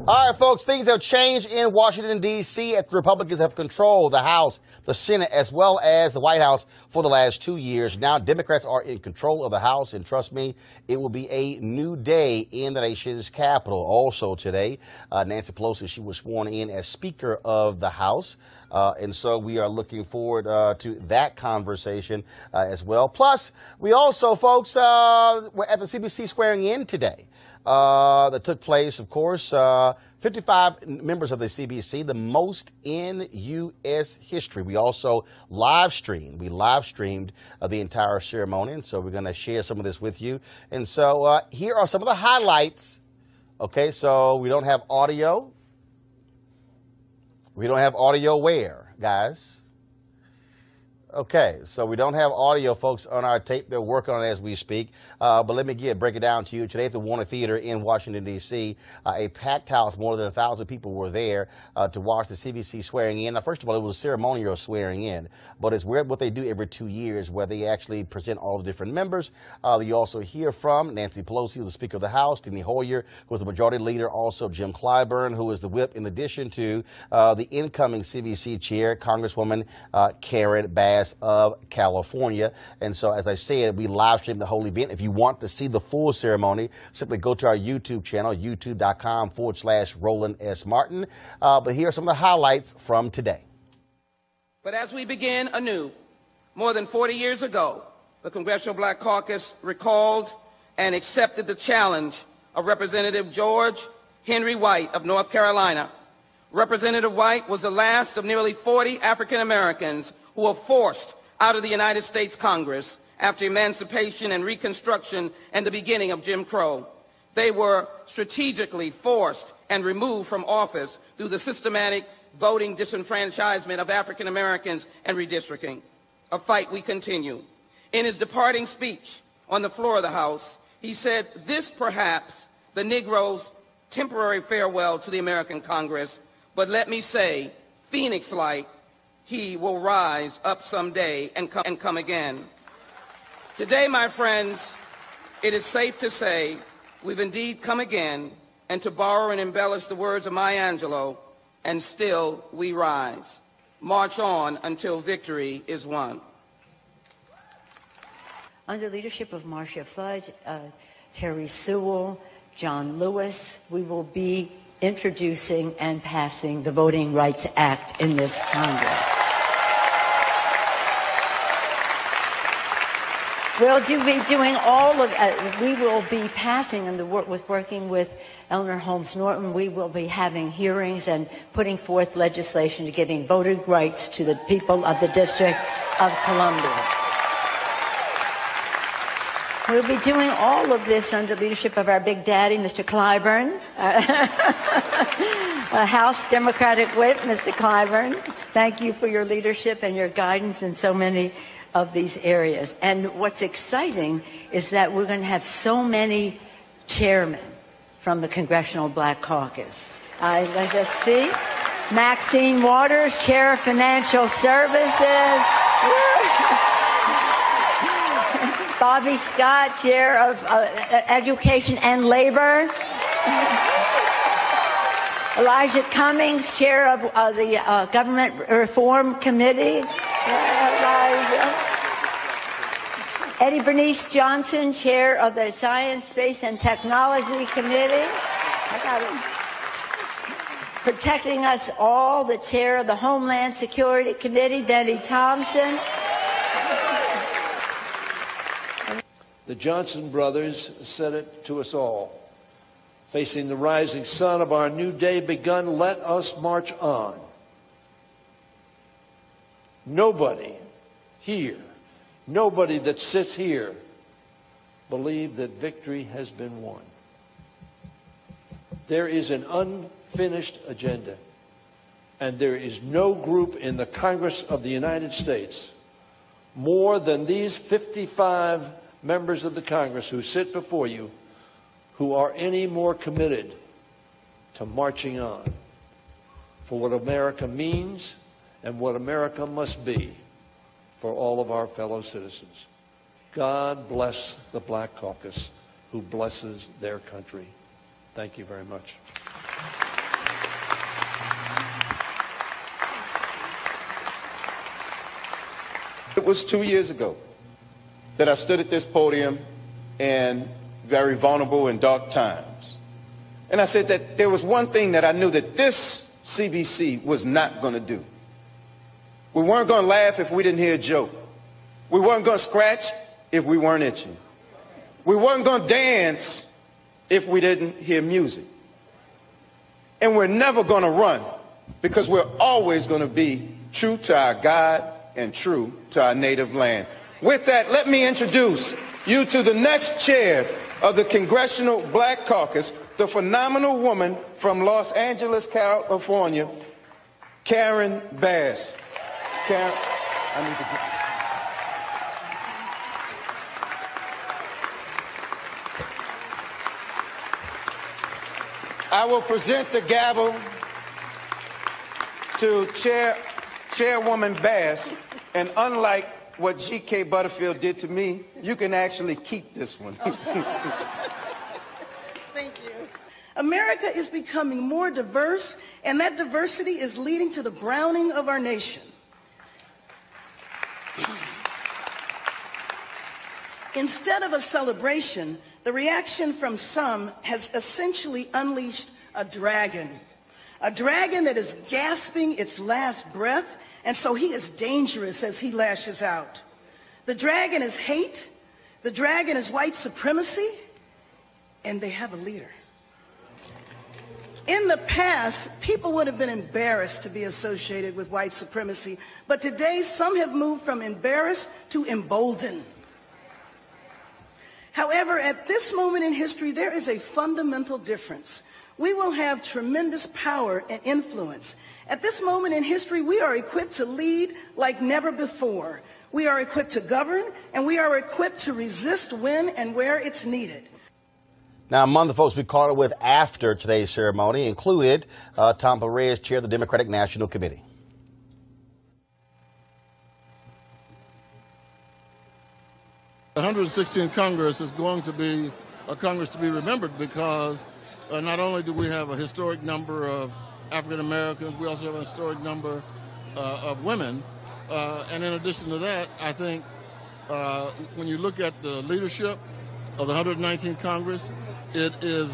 All right, folks, things have changed in Washington, D.C. as the Republicans have controlled the House, the Senate, as well as the White House for the last 2 years. Now Democrats are in control of the House, and trust me, it will be a new day in the nation's capital. Also today, Nancy Pelosi, she was sworn in as Speaker of the House, and so we are looking forward to that conversation as well. Plus, we also, folks, we're at the CBC swearing in today. That took place, of course, 55 members of the CBC, the most in U.S. history. We also live streamed the entire ceremony, and so we're going to share some of this with you. And so here are some of the highlights. Okay, so we don't have audio. We don't have audio where, guys? Okay, so we don't have audio, folks, on our tape. They're working on it as we speak. But let me break it down to you. Today at the Warner Theater in Washington, D.C., a packed house, more than 1,000 people were there to watch the CBC swearing in. Now, first of all, it was a ceremonial swearing in, but it's what they do every 2 years where they actually present all the different members. You also hear from Nancy Pelosi, who's the Speaker of the House, Steny Hoyer, who is the Majority Leader, also Jim Clyburn, who is the whip, in addition to the incoming CBC chair, Congresswoman Karen Bass. class of California. And so, as I said, we live stream the whole event. If you want to see the full ceremony, simply go to our YouTube channel, youtube.com/Roland S. Martin. But here are some of the highlights from today.
But as we begin anew, more than 40 years ago, the Congressional Black Caucus recalled and accepted the challenge of Representative George Henry White of North Carolina. Representative White was the last of nearly 40 African Americans who were forced out of the United States Congress after emancipation and Reconstruction and the beginning of Jim Crow. They were strategically forced and removed from office through the systematic voting disenfranchisement of African Americans and redistricting, a fight we continue. In his departing speech on the floor of the House, he said, "This perhaps the Negro's temporary farewell to the American Congress, but let me say, Phoenix-like, he will rise up someday and come again." Today, my friends, it is safe to say we've indeed come again, and to borrow and embellish the words of Maya Angelou, and still we rise. March on until victory is won.
Under leadership of Marcia Fudge, Terry Sewell, John Lewis, we will be introducing and passing the Voting Rights Act in this Congress. We'll be doing all of we will be passing, and working with Eleanor Holmes Norton, we will be having hearings and putting forth legislation to giving voting rights to the people of the District of Columbia. We'll be doing all of this under leadership of our big daddy, Mr. Clyburn, House Democratic Whip, Mr. Clyburn. Thank you for your leadership and your guidance in so many of these areas. And what's exciting is that we're going to have so many chairmen from the Congressional Black Caucus. Let's just see. Maxine Waters, Chair of Financial Services. Bobby Scott, Chair of Education and Labor. Elijah Cummings, Chair of the Government Reform Committee. Eddie Bernice Johnson, Chair of the Science, Space, and Technology Committee. I got it. Protecting us all, the Chair of the Homeland Security Committee, Benny Thompson.
The Johnson brothers said it to us all. Facing the rising sun of our new day begun, let us march on. Nobody here, nobody that sits here, believe that victory has been won. There is an unfinished agenda, and there is no group in the Congress of the United States more than these 55 members of the Congress who sit before you who are any more committed to marching on for what America means and what America must be for all of our fellow citizens. God bless the Black Caucus who blesses their country. Thank you very much.
It was 2 years ago that I stood at this podium in very vulnerable and dark times. And I said that there was one thing that I knew that this CBC was not going to do. We weren't going to laugh if we didn't hear a joke. We weren't going to scratch if we weren't itching. We weren't going to dance if we didn't hear music. And we're never going to run because we're always going to be true to our God and true to our native land. With that, let me introduce you to the next chair of the Congressional Black Caucus, the phenomenal woman from Los Angeles, California, Karen Bass. Karen, I need to I will present the gavel to Chairwoman Bass, and unlike what G.K. Butterfield did to me, you can actually keep this one.
Thank you. America is becoming more diverse, and that diversity is leading to the browning of our nation. Instead of a celebration, the reaction from some has essentially unleashed a dragon that is gasping its last breath, and so he is dangerous as he lashes out. The dragon is hate, the dragon is white supremacy, and they have a leader. In the past, people would have been embarrassed to be associated with white supremacy, but today some have moved from embarrassed to emboldened. However, at this moment in history, there is a fundamental difference. We will have tremendous power and influence. At this moment in history, we are equipped to lead like never before. We are equipped to govern, and we are equipped to resist when and where it's needed.
Now, among the folks we caught up with after today's ceremony included Tom Perez, chair of the Democratic National Committee.
The 116th Congress is going to be a Congress to be remembered because not only do we have a historic number of African Americans, we also have a historic number of women. And in addition to that, I think when you look at the leadership of the 119th Congress, it is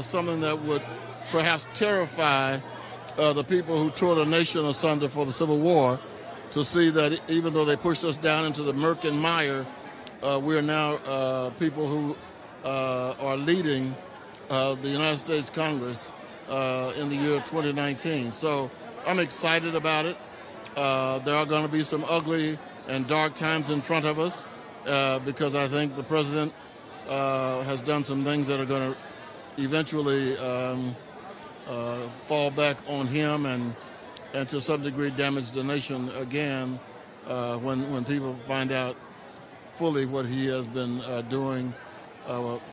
something that would perhaps terrify the people who tore the nation asunder for the Civil War, to see that even though they pushed us down into the murk and mire, we are now people who are leading the United States Congress in the year 2019. So I'm excited about it. There are going to be some ugly and dark times in front of us because I think the president has done some things that are going to eventually fall back on him and to some degree damage the nation again when people find out fully what he has been doing